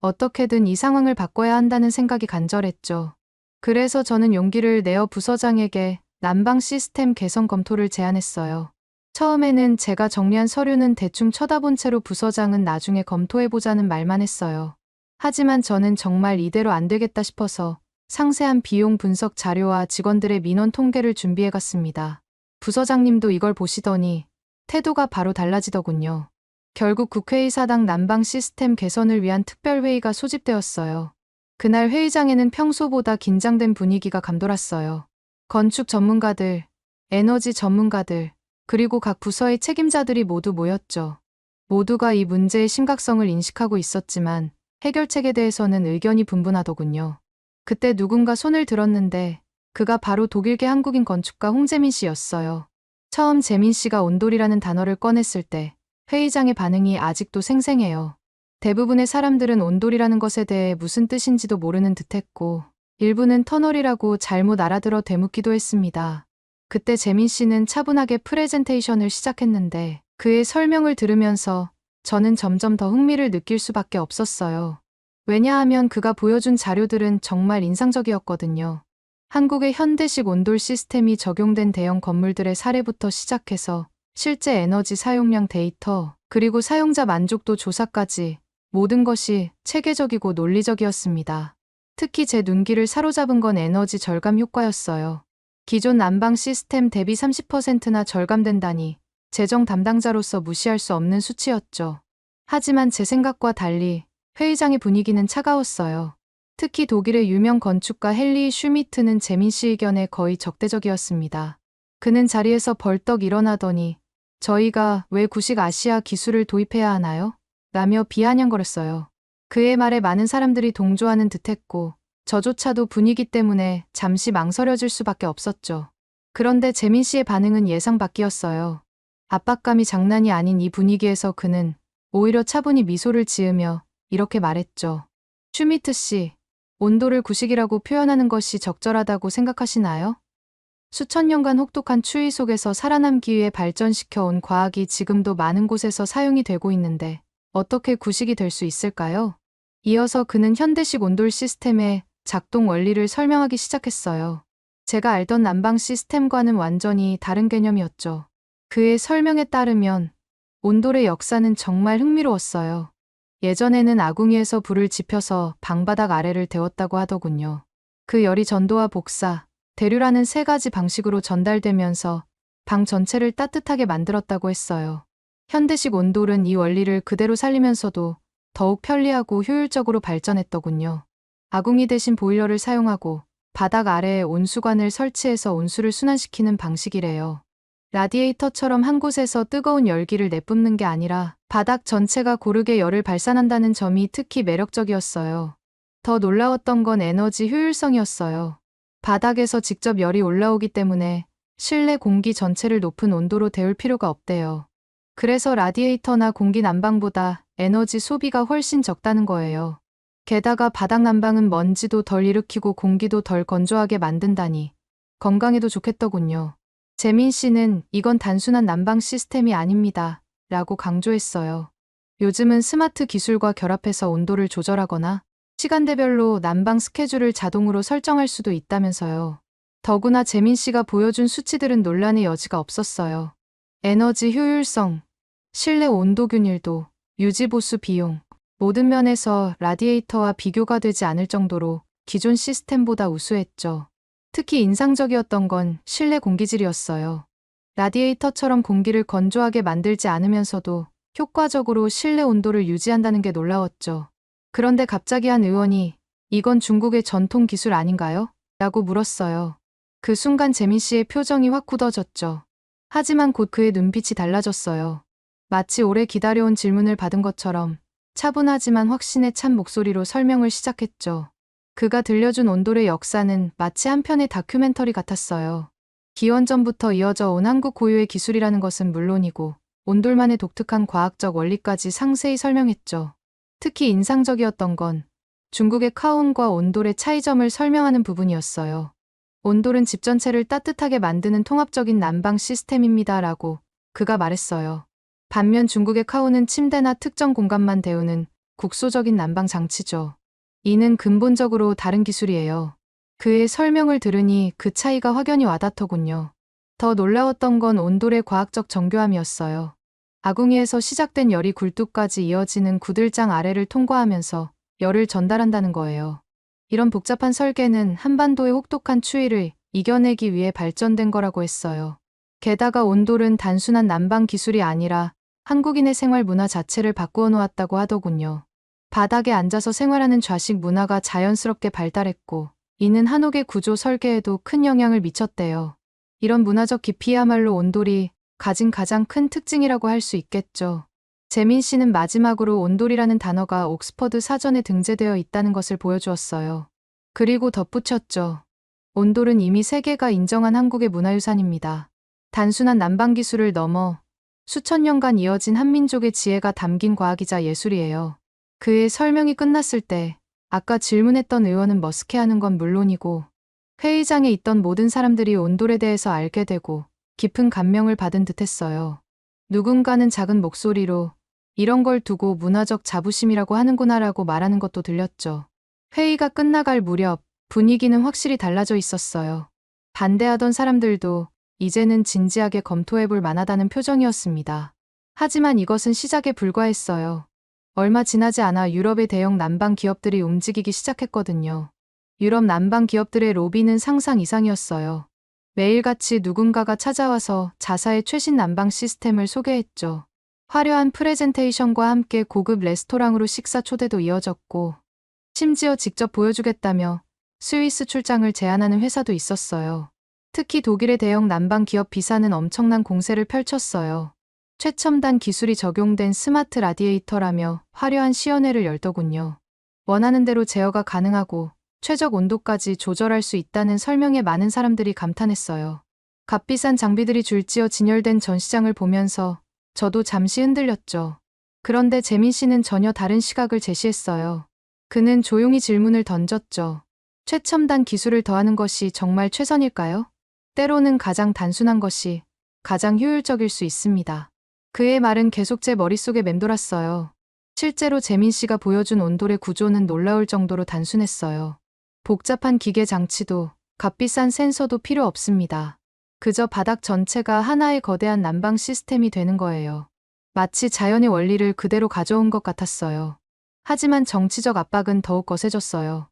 어떻게든 이 상황을 바꿔야 한다는 생각이 간절했죠. 그래서 저는 용기를 내어 부서장에게 난방 시스템 개선 검토를 제안했어요. 처음에는 제가 정리한 서류는 대충 쳐다본 채로 부서장은 나중에 검토해보자는 말만 했어요. 하지만 저는 정말 이대로 안 되겠다 싶어서 상세한 비용 분석 자료와 직원들의 민원 통계를 준비해갔습니다. 부서장님도 이걸 보시더니 태도가 바로 달라지더군요. 결국 국회의사당 난방 시스템 개선을 위한 특별회의가 소집되었어요. 그날 회의장에는 평소보다 긴장된 분위기가 감돌았어요. 건축 전문가들, 에너지 전문가들, 그리고 각 부서의 책임자들이 모두 모였죠. 모두가 이 문제의 심각성을 인식하고 있었지만 해결책에 대해서는 의견이 분분하더군요. 그때 누군가 손을 들었는데 그가 바로 독일계 한국인 건축가 홍재민 씨였어요. 처음 재민 씨가 온돌이라는 단어를 꺼냈을 때 회의장의 반응이 아직도 생생해요. 대부분의 사람들은 온돌이라는 것에 대해 무슨 뜻인지도 모르는 듯했고 일부는 터널이라고 잘못 알아들어 되묻기도 했습니다. 그때 재민 씨는 차분하게 프레젠테이션을 시작했는데 그의 설명을 들으면서 저는 점점 더 흥미를 느낄 수밖에 없었어요. 왜냐하면 그가 보여준 자료들은 정말 인상적이었거든요. 한국의 현대식 온돌 시스템이 적용된 대형 건물들의 사례부터 시작해서 실제 에너지 사용량 데이터, 그리고 사용자 만족도 조사까지 모든 것이 체계적이고 논리적이었습니다. 특히 제 눈길을 사로잡은 건 에너지 절감 효과였어요. 기존 난방 시스템 대비 30%나 절감된다니 재정 담당자로서 무시할 수 없는 수치였죠. 하지만 제 생각과 달리 회의장의 분위기는 차가웠어요. 특히 독일의 유명 건축가 헨리 슈미트는 재민 씨 의견에 거의 적대적이었습니다. 그는 자리에서 벌떡 일어나더니 저희가 왜 구식 아시아 기술을 도입해야 하나요? 라며 비아냥거렸어요. 그의 말에 많은 사람들이 동조하는 듯했고 저조차도 분위기 때문에 잠시 망설여질 수밖에 없었죠. 그런데 재민 씨의 반응은 예상 밖이었어요. 압박감이 장난이 아닌 이 분위기에서 그는 오히려 차분히 미소를 지으며 이렇게 말했죠. 슈미트 씨, 온도를 구식이라고 표현하는 것이 적절하다고 생각하시나요? 수천 년간 혹독한 추위 속에서 살아남기 위해 발전시켜온 과학이 지금도 많은 곳에서 사용이 되고 있는데 어떻게 구식이 될 수 있을까요? 이어서 그는 현대식 온돌 시스템의 작동 원리를 설명하기 시작했어요. 제가 알던 난방 시스템과는 완전히 다른 개념이었죠. 그의 설명에 따르면 온돌의 역사는 정말 흥미로웠어요. 예전에는 아궁이에서 불을 지펴서 방바닥 아래를 데웠다고 하더군요. 그 열이 전도와 복사, 대류라는 세 가지 방식으로 전달되면서 방 전체를 따뜻하게 만들었다고 했어요. 현대식 온돌은 이 원리를 그대로 살리면서도 더욱 편리하고 효율적으로 발전했더군요. 아궁이 대신 보일러를 사용하고 바닥 아래에 온수관을 설치해서 온수를 순환시키는 방식이래요. 라디에이터처럼 한 곳에서 뜨거운 열기를 내뿜는 게 아니라 바닥 전체가 고르게 열을 발산한다는 점이 특히 매력적이었어요. 더 놀라웠던 건 에너지 효율성이었어요. 바닥에서 직접 열이 올라오기 때문에 실내 공기 전체를 높은 온도로 데울 필요가 없대요. 그래서 라디에이터나 공기 난방보다 에너지 소비가 훨씬 적다는 거예요. 게다가 바닥 난방은 먼지도 덜 일으키고 공기도 덜 건조하게 만든다니 건강에도 좋겠더군요. 재민 씨는 이건 단순한 난방 시스템이 아닙니다. 라고 강조했어요. 요즘은 스마트 기술과 결합해서 온도를 조절하거나 시간대별로 난방 스케줄을 자동으로 설정할 수도 있다면서요. 더구나 재민 씨가 보여준 수치들은 논란의 여지가 없었어요. 에너지 효율성, 실내 온도 균일도, 유지보수 비용, 모든 면에서 라디에이터와 비교가 되지 않을 정도로 기존 시스템보다 우수했죠. 특히 인상적이었던 건 실내 공기질이었어요. 라디에이터처럼 공기를 건조하게 만들지 않으면서도 효과적으로 실내 온도를 유지한다는 게 놀라웠죠. 그런데 갑자기 한 의원이 이건 중국의 전통 기술 아닌가요? 라고 물었어요. 그 순간 재민 씨의 표정이 확 굳어졌죠. 하지만 곧 그의 눈빛이 달라졌어요. 마치 오래 기다려온 질문을 받은 것처럼 차분하지만 확신에 찬 목소리로 설명을 시작했죠. 그가 들려준 온돌의 역사는 마치 한 편의 다큐멘터리 같았어요. 기원전부터 이어져 온 한국 고유의 기술이라는 것은 물론이고 온돌만의 독특한 과학적 원리까지 상세히 설명했죠. 특히 인상적이었던 건 중국의 카온과 온돌의 차이점을 설명하는 부분이었어요. 온돌은 집 전체를 따뜻하게 만드는 통합적인 난방 시스템입니다라고 그가 말했어요. 반면 중국의 카온은 침대나 특정 공간만 데우는 국소적인 난방 장치죠. 이는 근본적으로 다른 기술이에요. 그의 설명을 들으니 그 차이가 확연히 와닿더군요. 더 놀라웠던 건 온돌의 과학적 정교함이었어요. 아궁이에서 시작된 열이 굴뚝까지 이어지는 구들장 아래를 통과하면서 열을 전달한다는 거예요. 이런 복잡한 설계는 한반도의 혹독한 추위를 이겨내기 위해 발전된 거라고 했어요. 게다가 온돌은 단순한 난방 기술이 아니라 한국인의 생활 문화 자체를 바꾸어 놓았다고 하더군요. 바닥에 앉아서 생활하는 좌식 문화가 자연스럽게 발달했고, 이는 한옥의 구조 설계에도 큰 영향을 미쳤대요. 이런 문화적 깊이야말로 온돌이 가진 가장 큰 특징이라고 할 수 있겠죠. 재민 씨는 마지막으로 온돌이라는 단어가 옥스퍼드 사전에 등재되어 있다는 것을 보여주었어요. 그리고 덧붙였죠. 온돌은 이미 세계가 인정한 한국의 문화유산입니다. 단순한 난방 기술을 넘어 수천 년간 이어진 한민족의 지혜가 담긴 과학이자 예술이에요. 그의 설명이 끝났을 때 아까 질문했던 의원은 머쓱해하는 건 물론이고 회의장에 있던 모든 사람들이 온돌에 대해서 알게 되고 깊은 감명을 받은 듯했어요. 누군가는 작은 목소리로 이런 걸 두고 문화적 자부심이라고 하는구나라고 말하는 것도 들렸죠. 회의가 끝나갈 무렵 분위기는 확실히 달라져 있었어요. 반대하던 사람들도 이제는 진지하게 검토해볼 만하다는 표정이었습니다. 하지만 이것은 시작에 불과했어요. 얼마 지나지 않아 유럽의 대형 난방 기업들이 움직이기 시작했거든요. 유럽 난방 기업들의 로비는 상상 이상이었어요. 매일같이 누군가가 찾아와서 자사의 최신 난방 시스템을 소개했죠. 화려한 프레젠테이션과 함께 고급 레스토랑으로 식사 초대도 이어졌고, 심지어 직접 보여주겠다며 스위스 출장을 제안하는 회사도 있었어요. 특히 독일의 대형 난방 기업 비사는 엄청난 공세를 펼쳤어요. 최첨단 기술이 적용된 스마트 라디에이터라며 화려한 시연회를 열더군요. 원하는 대로 제어가 가능하고 최적 온도까지 조절할 수 있다는 설명에 많은 사람들이 감탄했어요. 값비싼 장비들이 줄지어 진열된 전시장을 보면서 저도 잠시 흔들렸죠. 그런데 재민 씨는 전혀 다른 시각을 제시했어요. 그는 조용히 질문을 던졌죠. 최첨단 기술을 더하는 것이 정말 최선일까요? 때로는 가장 단순한 것이 가장 효율적일 수 있습니다. 그의 말은 계속 제 머릿속에 맴돌았어요. 실제로 재민 씨가 보여준 온돌의 구조는 놀라울 정도로 단순했어요. 복잡한 기계 장치도 값비싼 센서도 필요 없습니다. 그저 바닥 전체가 하나의 거대한 난방 시스템이 되는 거예요. 마치 자연의 원리를 그대로 가져온 것 같았어요. 하지만 정치적 압박은 더욱 거세졌어요.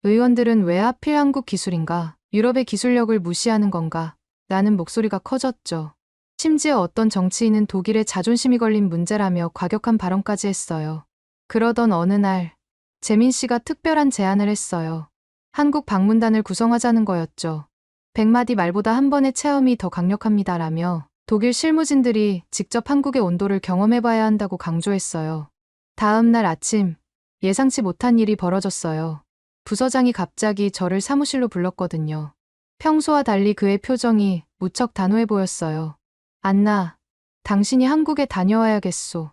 의원들은 왜 하필 한국 기술인가, 유럽의 기술력을 무시하는 건가, 라는 목소리가 커졌죠. 심지어 어떤 정치인은 독일의 자존심이 걸린 문제라며 과격한 발언까지 했어요. 그러던 어느 날, 재민 씨가 특별한 제안을 했어요. 한국 방문단을 구성하자는 거였죠. 100마디 말보다 한 번의 체험이 더 강력합니다라며 독일 실무진들이 직접 한국의 온도를 경험해봐야 한다고 강조했어요. 다음 날 아침, 예상치 못한 일이 벌어졌어요. 부서장이 갑자기 저를 사무실로 불렀거든요. 평소와 달리 그의 표정이 무척 단호해 보였어요. 안나, 당신이 한국에 다녀와야겠소.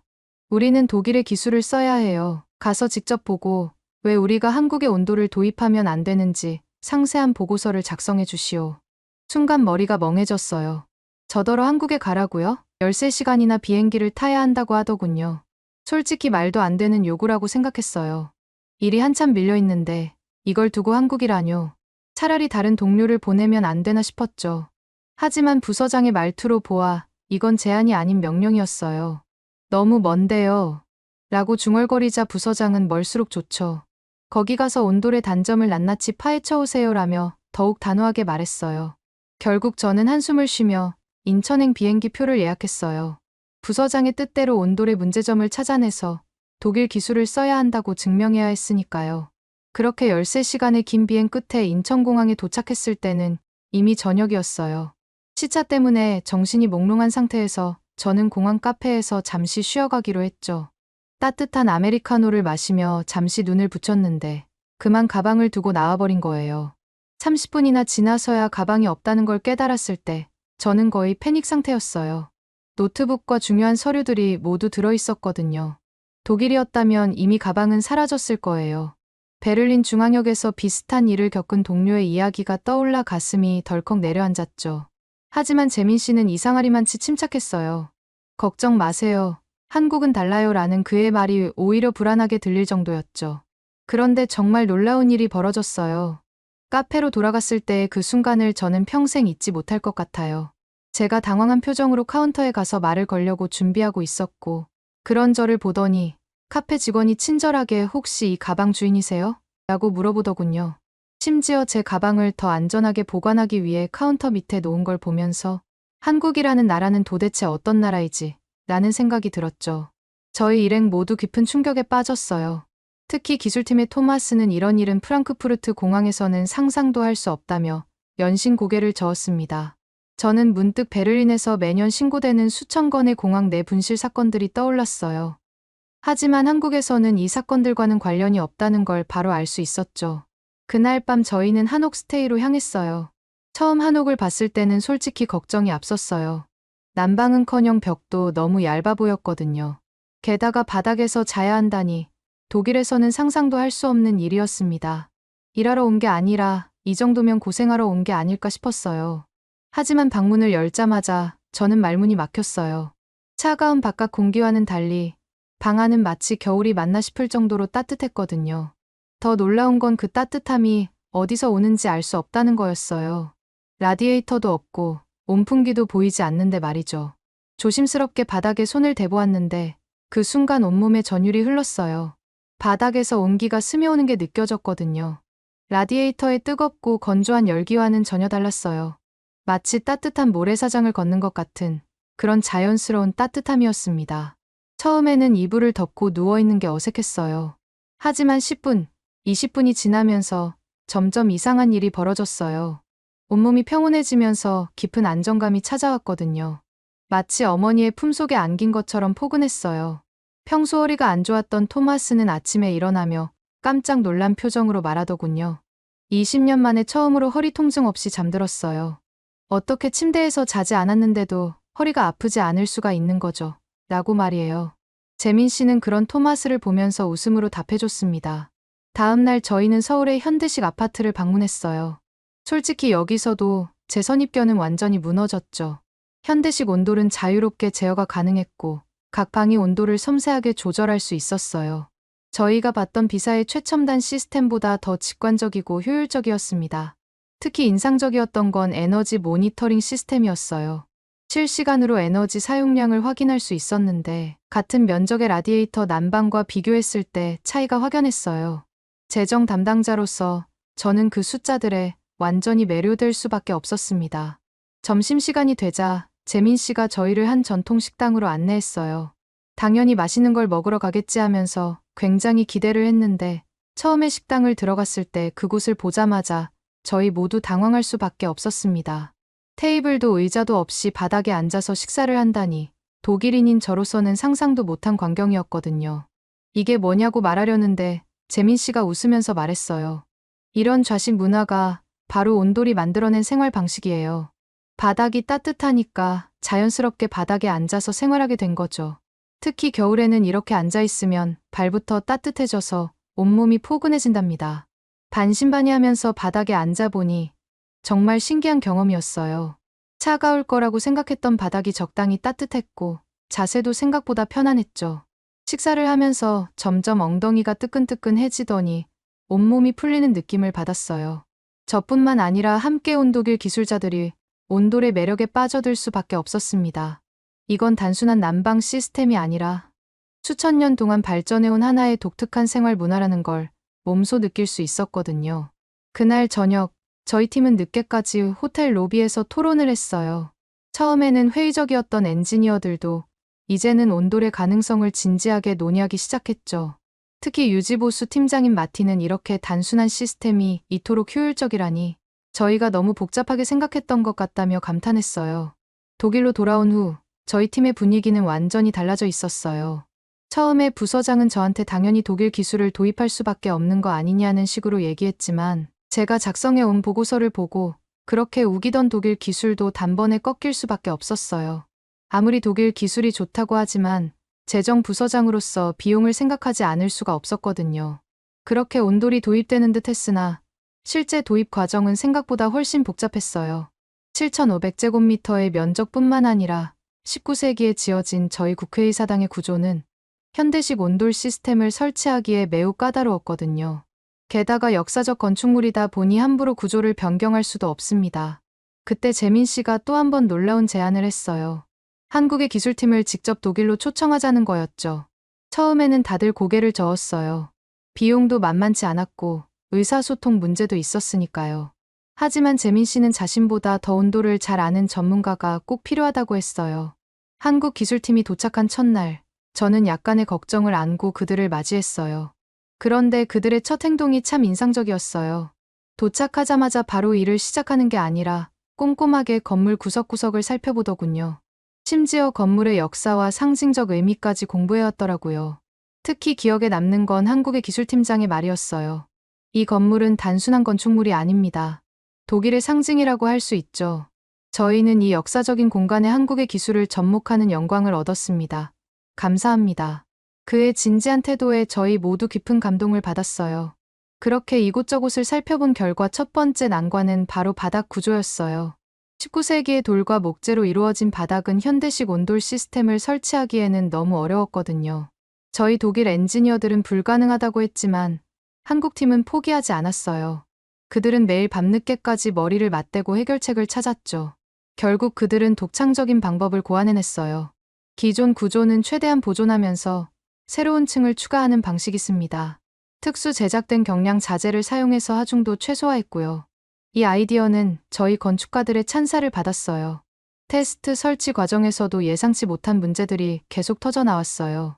우리는 독일의 기술을 써야 해요. 가서 직접 보고 왜 우리가 한국의 온도를 도입하면 안 되는지 상세한 보고서를 작성해 주시오. 순간 머리가 멍해졌어요. 저더러 한국에 가라고요? 13시간이나 비행기를 타야 한다고 하더군요. 솔직히 말도 안 되는 요구라고 생각했어요. 일이 한참 밀려 있는데 이걸 두고 한국이라뇨. 차라리 다른 동료를 보내면 안 되나 싶었죠. 하지만 부서장의 말투로 보아 이건 제안이 아닌 명령이었어요. 너무 먼데요. 라고 중얼거리자 부서장은 멀수록 좋죠. 거기 가서 온돌의 단점을 낱낱이 파헤쳐 오세요라며 더욱 단호하게 말했어요. 결국 저는 한숨을 쉬며 인천행 비행기 표를 예약했어요. 부서장의 뜻대로 온돌의 문제점을 찾아내서 독일 기술을 써야 한다고 증명해야 했으니까요. 그렇게 13시간의 긴 비행 끝에 인천공항에 도착했을 때는 이미 저녁이었어요. 시차 때문에 정신이 몽롱한 상태에서 저는 공항 카페에서 잠시 쉬어가기로 했죠. 따뜻한 아메리카노를 마시며 잠시 눈을 붙였는데 그만 가방을 두고 나와버린 거예요. 30분이나 지나서야 가방이 없다는 걸 깨달았을 때 저는 거의 패닉 상태였어요. 노트북과 중요한 서류들이 모두 들어있었거든요. 독일이었다면 이미 가방은 사라졌을 거예요. 베를린 중앙역에서 비슷한 일을 겪은 동료의 이야기가 떠올라 가슴이 덜컥 내려앉았죠. 하지만 재민 씨는 이상하리만치 침착했어요. 걱정 마세요. 한국은 달라요라는 그의 말이 오히려 불안하게 들릴 정도였죠. 그런데 정말 놀라운 일이 벌어졌어요. 카페로 돌아갔을 때의 그 순간을 저는 평생 잊지 못할 것 같아요. 제가 당황한 표정으로 카운터에 가서 말을 걸려고 준비하고 있었고, 그런 저를 보더니 카페 직원이 친절하게 혹시 이 가방 주인이세요? 라고 물어보더군요. 심지어 제 가방을 더 안전하게 보관하기 위해 카운터 밑에 놓은 걸 보면서 한국이라는 나라는 도대체 어떤 나라이지? 라는 생각이 들었죠. 저희 일행 모두 깊은 충격에 빠졌어요. 특히 기술팀의 토마스는 이런 일은 프랑크푸르트 공항에서는 상상도 할 수 없다며 연신 고개를 저었습니다. 저는 문득 베를린에서 매년 신고되는 수천 건의 공항 내 분실 사건들이 떠올랐어요. 하지만 한국에서는 이 사건들과는 관련이 없다는 걸 바로 알 수 있었죠. 그날 밤 저희는 한옥스테이로 향했어요. 처음 한옥을 봤을 때는 솔직히 걱정이 앞섰어요. 난방은커녕 벽도 너무 얇아 보였거든요. 게다가 바닥에서 자야 한다니 독일에서는 상상도 할 수 없는 일이었습니다. 일하러 온 게 아니라 이 정도면 고생하러 온 게 아닐까 싶었어요. 하지만 방문을 열자마자 저는 말문이 막혔어요. 차가운 바깥 공기와는 달리 방 안은 마치 겨울이 맞나 싶을 정도로 따뜻했거든요. 더 놀라운 건 그 따뜻함이 어디서 오는지 알 수 없다는 거였어요. 라디에이터도 없고 온풍기도 보이지 않는데 말이죠. 조심스럽게 바닥에 손을 대보았는데 그 순간 온몸에 전율이 흘렀어요. 바닥에서 온기가 스며오는 게 느껴졌거든요. 라디에이터의 뜨겁고 건조한 열기와는 전혀 달랐어요. 마치 따뜻한 모래사장을 걷는 것 같은 그런 자연스러운 따뜻함이었습니다. 처음에는 이불을 덮고 누워있는 게 어색했어요. 하지만 10분, 20분이 지나면서 점점 이상한 일이 벌어졌어요. 온몸이 평온해지면서 깊은 안정감이 찾아왔거든요. 마치 어머니의 품속에 안긴 것처럼 포근했어요. 평소 허리가 안 좋았던 토마스는 아침에 일어나며 깜짝 놀란 표정으로 말하더군요. 20년 만에 처음으로 허리 통증 없이 잠들었어요. 어떻게 침대에서 자지 않았는데도 허리가 아프지 않을 수가 있는 거죠. 라고 말이에요. 재민 씨는 그런 토마스를 보면서 웃음으로 답해줬습니다. 다음 날 저희는 서울의 현대식 아파트를 방문했어요. 솔직히 여기서도 제 선입견은 완전히 무너졌죠. 현대식 온돌은 자유롭게 제어가 가능했고 각 방이 온도를 섬세하게 조절할 수 있었어요. 저희가 봤던 비사의 최첨단 시스템보다 더 직관적이고 효율적이었습니다. 특히 인상적이었던 건 에너지 모니터링 시스템이었어요. 실시간으로 에너지 사용량을 확인할 수 있었는데 같은 면적의 라디에이터 난방과 비교했을 때 차이가 확연했어요. 재정 담당자로서 저는 그 숫자들에 완전히 매료될 수밖에 없었습니다. 점심시간이 되자 재민 씨가 저희를 한 전통 식당으로 안내했어요. 당연히 맛있는 걸 먹으러 가겠지 하면서 굉장히 기대를 했는데 처음에 식당을 들어갔을 때 그곳을 보자마자 저희 모두 당황할 수밖에 없었습니다. 테이블도 의자도 없이 바닥에 앉아서 식사를 한다니 독일인인 저로서는 상상도 못한 광경이었거든요. 이게 뭐냐고 말하려는데 재민 씨가 웃으면서 말했어요. 이런 좌식 문화가 바로 온돌이 만들어낸 생활 방식이에요. 바닥이 따뜻하니까 자연스럽게 바닥에 앉아서 생활하게 된 거죠. 특히 겨울에는 이렇게 앉아있으면 발부터 따뜻해져서 온몸이 포근해진답니다. 반신반의하면서 바닥에 앉아보니 정말 신기한 경험이었어요. 차가울 거라고 생각했던 바닥이 적당히 따뜻했고 자세도 생각보다 편안했죠. 식사를 하면서 점점 엉덩이가 뜨끈뜨끈해지더니 온몸이 풀리는 느낌을 받았어요. 저뿐만 아니라 함께 온 독일 기술자들이 온돌의 매력에 빠져들 수밖에 없었습니다. 이건 단순한 난방 시스템이 아니라 수천 년 동안 발전해온 하나의 독특한 생활 문화라는 걸 몸소 느낄 수 있었거든요. 그날 저녁, 저희 팀은 늦게까지 호텔 로비에서 토론을 했어요. 처음에는 회의적이었던 엔지니어들도 이제는 온돌의 가능성을 진지하게 논의하기 시작했죠. 특히 유지보수 팀장인 마티는 이렇게 단순한 시스템이 이토록 효율적이라니 저희가 너무 복잡하게 생각했던 것 같다며 감탄했어요. 독일로 돌아온 후 저희 팀의 분위기는 완전히 달라져 있었어요. 처음에 부서장은 저한테 당연히 독일 기술을 도입할 수밖에 없는 거 아니냐는 식으로 얘기했지만 제가 작성해 온 보고서를 보고 그렇게 우기던 독일 기술도 단번에 꺾일 수밖에 없었어요. 아무리 독일 기술이 좋다고 하지만 재정 부서장으로서 비용을 생각하지 않을 수가 없었거든요. 그렇게 온돌이 도입되는 듯 했으나 실제 도입 과정은 생각보다 훨씬 복잡했어요. 7,500제곱미터의 면적뿐만 아니라 19세기에 지어진 저희 국회의사당의 구조는 현대식 온돌 시스템을 설치하기에 매우 까다로웠거든요. 게다가 역사적 건축물이다 보니 함부로 구조를 변경할 수도 없습니다. 그때 재민 씨가 또 한 번 놀라운 제안을 했어요. 한국의 기술팀을 직접 독일로 초청하자는 거였죠. 처음에는 다들 고개를 저었어요. 비용도 만만치 않았고 의사소통 문제도 있었으니까요. 하지만 재민 씨는 자신보다 더 온돌을 잘 아는 전문가가 꼭 필요하다고 했어요. 한국 기술팀이 도착한 첫날, 저는 약간의 걱정을 안고 그들을 맞이했어요. 그런데 그들의 첫 행동이 참 인상적이었어요. 도착하자마자 바로 일을 시작하는 게 아니라 꼼꼼하게 건물 구석구석을 살펴보더군요. 심지어 건물의 역사와 상징적 의미까지 공부해왔더라고요. 특히 기억에 남는 건 한국의 기술팀장의 말이었어요. 이 건물은 단순한 건축물이 아닙니다. 독일의 상징이라고 할 수 있죠. 저희는 이 역사적인 공간에 한국의 기술을 접목하는 영광을 얻었습니다. 감사합니다. 그의 진지한 태도에 저희 모두 깊은 감동을 받았어요. 그렇게 이곳저곳을 살펴본 결과 첫 번째 난관은 바로 바닥 구조였어요. 19세기의 돌과 목재로 이루어진 바닥은 현대식 온돌 시스템을 설치하기에는 너무 어려웠거든요. 저희 독일 엔지니어들은 불가능하다고 했지만 한국팀은 포기하지 않았어요. 그들은 매일 밤늦게까지 머리를 맞대고 해결책을 찾았죠. 결국 그들은 독창적인 방법을 고안해냈어요. 기존 구조는 최대한 보존하면서 새로운 층을 추가하는 방식이습니다. 특수 제작된 경량 자재를 사용해서 하중도 최소화했고요. 이 아이디어는 저희 건축가들의 찬사를 받았어요. 테스트 설치 과정에서도 예상치 못한 문제들이 계속 터져나왔어요.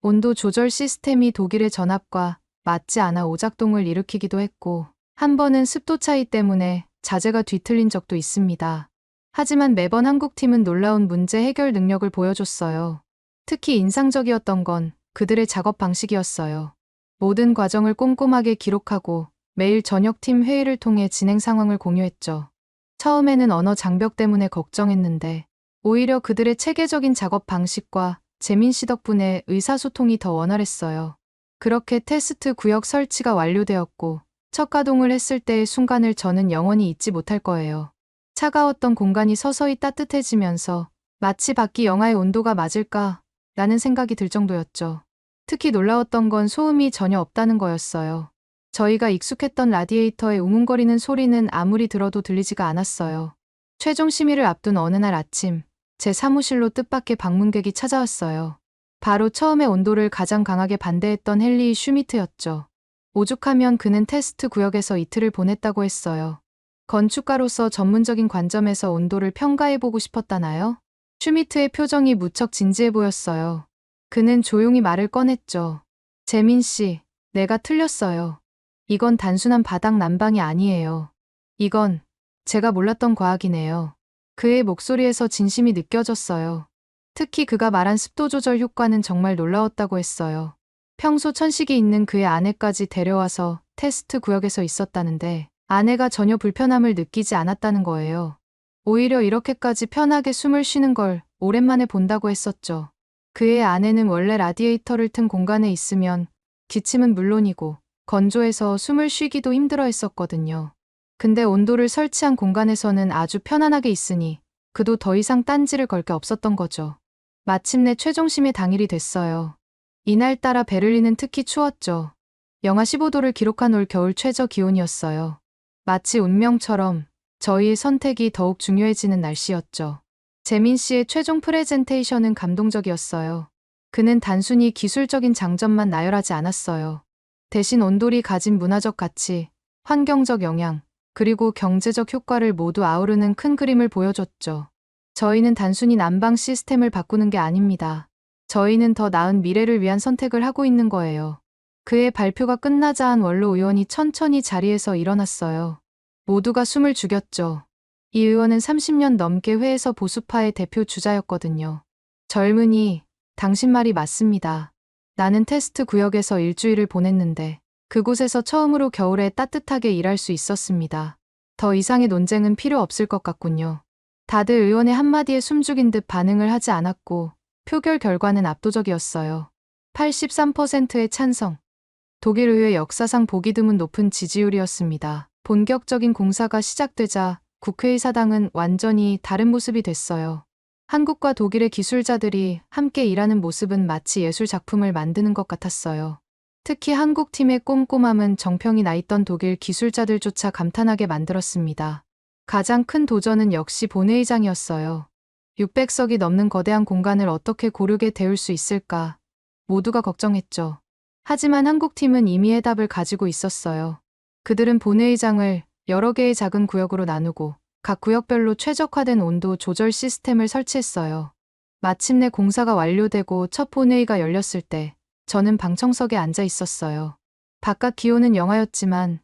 온도 조절 시스템이 독일의 전압과 맞지 않아 오작동을 일으키기도 했고, 한 번은 습도 차이 때문에 자재가 뒤틀린 적도 있습니다. 하지만 매번 한국팀은 놀라운 문제 해결 능력을 보여줬어요. 특히 인상적이었던 건 그들의 작업 방식이었어요. 모든 과정을 꼼꼼하게 기록하고 매일 저녁 팀 회의를 통해 진행 상황을 공유했죠. 처음에는 언어 장벽 때문에 걱정했는데 오히려 그들의 체계적인 작업 방식과 재민 씨 덕분에 의사소통이 더 원활했어요. 그렇게 테스트 구역 설치가 완료되었고 첫 가동을 했을 때의 순간을 저는 영원히 잊지 못할 거예요. 차가웠던 공간이 서서히 따뜻해지면서 마치 밖이 영하의 온도가 맞을까 라는 생각이 들 정도였죠. 특히 놀라웠던 건 소음이 전혀 없다는 거였어요. 저희가 익숙했던 라디에이터의 웅웅거리는 소리는 아무리 들어도 들리지가 않았어요. 최종 심의를 앞둔 어느 날 아침, 제 사무실로 뜻밖의 방문객이 찾아왔어요. 바로 처음에 온도를 가장 강하게 반대했던 헨리 슈미트였죠. 오죽하면 그는 테스트 구역에서 이틀을 보냈다고 했어요. 건축가로서 전문적인 관점에서 온도를 평가해보고 싶었다나요? 슈미트의 표정이 무척 진지해 보였어요. 그는 조용히 말을 꺼냈죠. 재민 씨, 내가 틀렸어요. 이건 단순한 바닥 난방이 아니에요. 이건 제가 몰랐던 과학이네요. 그의 목소리에서 진심이 느껴졌어요. 특히 그가 말한 습도 조절 효과는 정말 놀라웠다고 했어요. 평소 천식이 있는 그의 아내까지 데려와서 테스트 구역에서 있었다는데 아내가 전혀 불편함을 느끼지 않았다는 거예요. 오히려 이렇게까지 편하게 숨을 쉬는 걸 오랜만에 본다고 했었죠. 그의 아내는 원래 라디에이터를 튼 공간에 있으면 기침은 물론이고 건조해서 숨을 쉬기도 힘들어 했었거든요. 근데 온도를 설치한 공간에서는 아주 편안하게 있으니 그도 더 이상 딴지를 걸 게 없었던 거죠. 마침내 최종심의 당일이 됐어요. 이날따라 베를린은 특히 추웠죠. 영하 15도를 기록한 올 겨울 최저 기온이었어요. 마치 운명처럼 저희의 선택이 더욱 중요해지는 날씨였죠. 재민 씨의 최종 프레젠테이션은 감동적이었어요. 그는 단순히 기술적인 장점만 나열하지 않았어요. 대신 온돌이 가진 문화적 가치, 환경적 영향, 그리고 경제적 효과를 모두 아우르는 큰 그림을 보여줬죠. 저희는 단순히 난방 시스템을 바꾸는 게 아닙니다. 저희는 더 나은 미래를 위한 선택을 하고 있는 거예요. 그의 발표가 끝나자 한 원로 의원이 천천히 자리에서 일어났어요. 모두가 숨을 죽였죠. 이 의원은 30년 넘게 회에서 보수파의 대표 주자였거든요. 젊은이, 당신 말이 맞습니다. 나는 테스트 구역에서 일주일을 보냈는데 그곳에서 처음으로 겨울에 따뜻하게 일할 수 있었습니다. 더 이상의 논쟁은 필요 없을 것 같군요. 다들 의원의 한마디에 숨죽인 듯 반응을 하지 않았고 표결 결과는 압도적이었어요. 83%의 찬성. 독일 의회 역사상 보기 드문 높은 지지율이었습니다. 본격적인 공사가 시작되자 국회의 사당은 완전히 다른 모습이 됐어요. 한국과 독일의 기술자들이 함께 일하는 모습은 마치 예술 작품을 만드는 것 같았어요. 특히 한국 팀의 꼼꼼함은 정평이 나 있던 독일 기술자들조차 감탄하게 만들었습니다. 가장 큰 도전은 역시 본회의장이었어요. 600석이 넘는 거대한 공간을 어떻게 고르게 데울 수 있을까? 모두가 걱정했죠. 하지만 한국팀은 이미 해답을 가지고 있었어요. 그들은 본회의장을 여러 개의 작은 구역으로 나누고 각 구역별로 최적화된 온도 조절 시스템을 설치했어요. 마침내 공사가 완료되고 첫 본회의가 열렸을 때 저는 방청석에 앉아 있었어요. 바깥 기온은 영하였지만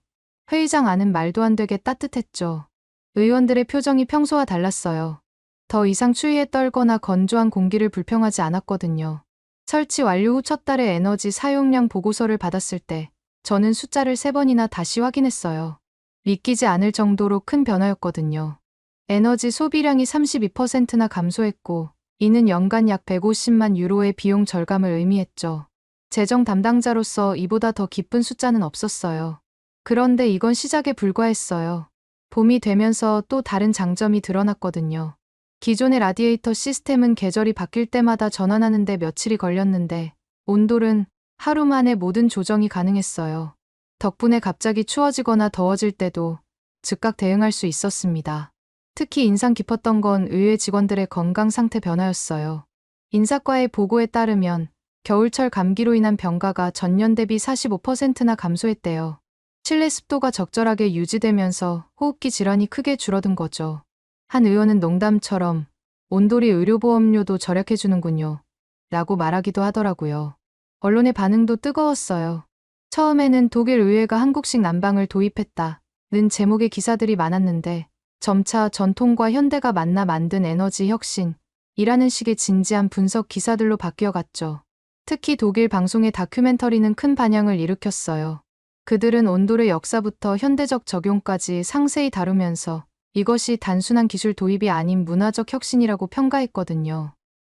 회의장 안은 말도 안 되게 따뜻했죠. 의원들의 표정이 평소와 달랐어요. 더 이상 추위에 떨거나 건조한 공기를 불평하지 않았거든요. 설치 완료 후 첫 달의 에너지 사용량 보고서를 받았을 때 저는 숫자를 3번이나 다시 확인했어요. 믿기지 않을 정도로 큰 변화였거든요. 에너지 소비량이 32%나 감소했고 이는 연간 약 150만 유로의 비용 절감을 의미했죠. 재정 담당자로서 이보다 더 기쁜 숫자는 없었어요. 그런데 이건 시작에 불과했어요. 봄이 되면서 또 다른 장점이 드러났거든요. 기존의 라디에이터 시스템은 계절이 바뀔 때마다 전환하는데 며칠이 걸렸는데 온돌은 하루 만에 모든 조정이 가능했어요. 덕분에 갑자기 추워지거나 더워질 때도 즉각 대응할 수 있었습니다. 특히 인상 깊었던 건 의회 직원들의 건강 상태 변화였어요. 인사과의 보고에 따르면 겨울철 감기로 인한 병가가 전년 대비 45%나 감소했대요. 실내 습도가 적절하게 유지되면서 호흡기 질환이 크게 줄어든 거죠. 한 의원은 농담처럼 온돌이 의료보험료도 절약해주는군요. 라고 말하기도 하더라고요. 언론의 반응도 뜨거웠어요. 처음에는 독일 의회가 한국식 난방을 도입했다는 제목의 기사들이 많았는데 점차 전통과 현대가 만나 만든 에너지 혁신이라는 식의 진지한 분석 기사들로 바뀌어갔죠. 특히 독일 방송의 다큐멘터리는 큰 반향을 일으켰어요. 그들은 온돌의 역사부터 현대적 적용까지 상세히 다루면서 이것이 단순한 기술 도입이 아닌 문화적 혁신이라고 평가했거든요.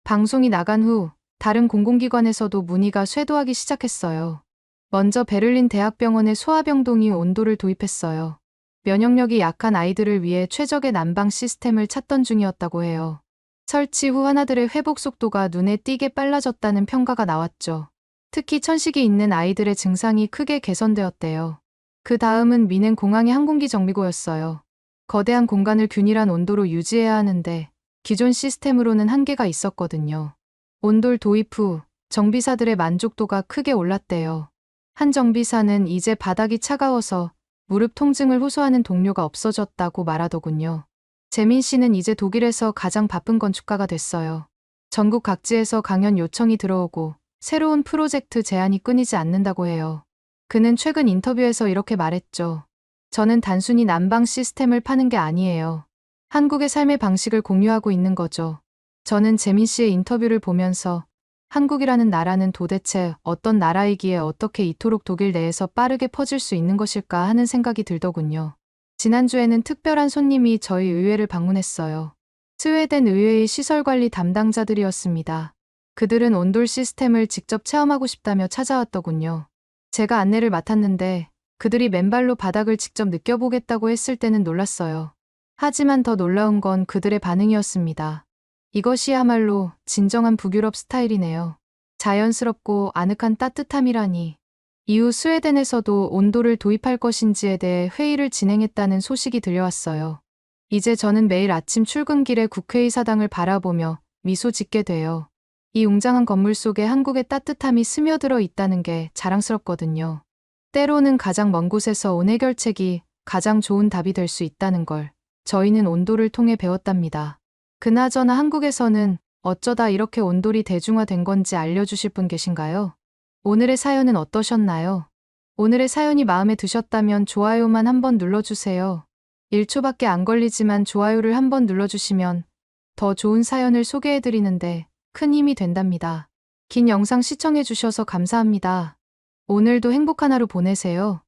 방송이 나간 후 다른 공공기관에서도 문의가 쇄도하기 시작했어요. 먼저 베를린 대학병원의 소아병동이 온돌을 도입했어요. 면역력이 약한 아이들을 위해 최적의 난방 시스템을 찾던 중이었다고 해요. 설치 후 하나들의 회복 속도가 눈에 띄게 빨라졌다는 평가가 나왔죠. 특히 천식이 있는 아이들의 증상이 크게 개선되었대요. 그 다음은 미넨 공항의 항공기 정비고였어요. 거대한 공간을 균일한 온도로 유지해야 하는데 기존 시스템으로는 한계가 있었거든요. 온돌 도입 후 정비사들의 만족도가 크게 올랐대요. 한 정비사는 이제 바닥이 차가워서 무릎 통증을 호소하는 동료가 없어졌다고 말하더군요. 재민 씨는 이제 독일에서 가장 바쁜 건축가가 됐어요. 전국 각지에서 강연 요청이 들어오고 새로운 프로젝트 제안이 끊이지 않는다고 해요. 그는 최근 인터뷰에서 이렇게 말했죠. 저는 단순히 난방 시스템을 파는 게 아니에요. 한국의 삶의 방식을 공유하고 있는 거죠. 저는 재민 씨의 인터뷰를 보면서 한국이라는 나라는 도대체 어떤 나라이기에 어떻게 이토록 독일 내에서 빠르게 퍼질 수 있는 것일까 하는 생각이 들더군요. 지난주에는 특별한 손님이 저희 의회를 방문했어요. 스웨덴 의회의 시설관리 담당자들이었습니다. 그들은 온돌 시스템을 직접 체험하고 싶다며 찾아왔더군요. 제가 안내를 맡았는데 그들이 맨발로 바닥을 직접 느껴보겠다고 했을 때는 놀랐어요. 하지만 더 놀라운 건 그들의 반응이었습니다. 이것이야말로 진정한 북유럽 스타일이네요. 자연스럽고 아늑한 따뜻함이라니. 이후 스웨덴에서도 온도를 도입할 것인지에 대해 회의를 진행했다는 소식이 들려왔어요. 이제 저는 매일 아침 출근길에 국회의사당을 바라보며 미소 짓게 돼요. 이 웅장한 건물 속에 한국의 따뜻함이 스며들어 있다는 게 자랑스럽거든요. 때로는 가장 먼 곳에서 온 해결책이 가장 좋은 답이 될 수 있다는 걸 저희는 온돌을 통해 배웠답니다. 그나저나 한국에서는 어쩌다 이렇게 온돌이 대중화된 건지 알려주실 분 계신가요? 오늘의 사연은 어떠셨나요? 오늘의 사연이 마음에 드셨다면 좋아요만 한번 눌러주세요. 1초밖에 안 걸리지만 좋아요를 한번 눌러주시면 더 좋은 사연을 소개해드리는데 큰 힘이 된답니다. 긴 영상 시청해주셔서 감사합니다. 오늘도 행복한 하루 보내세요.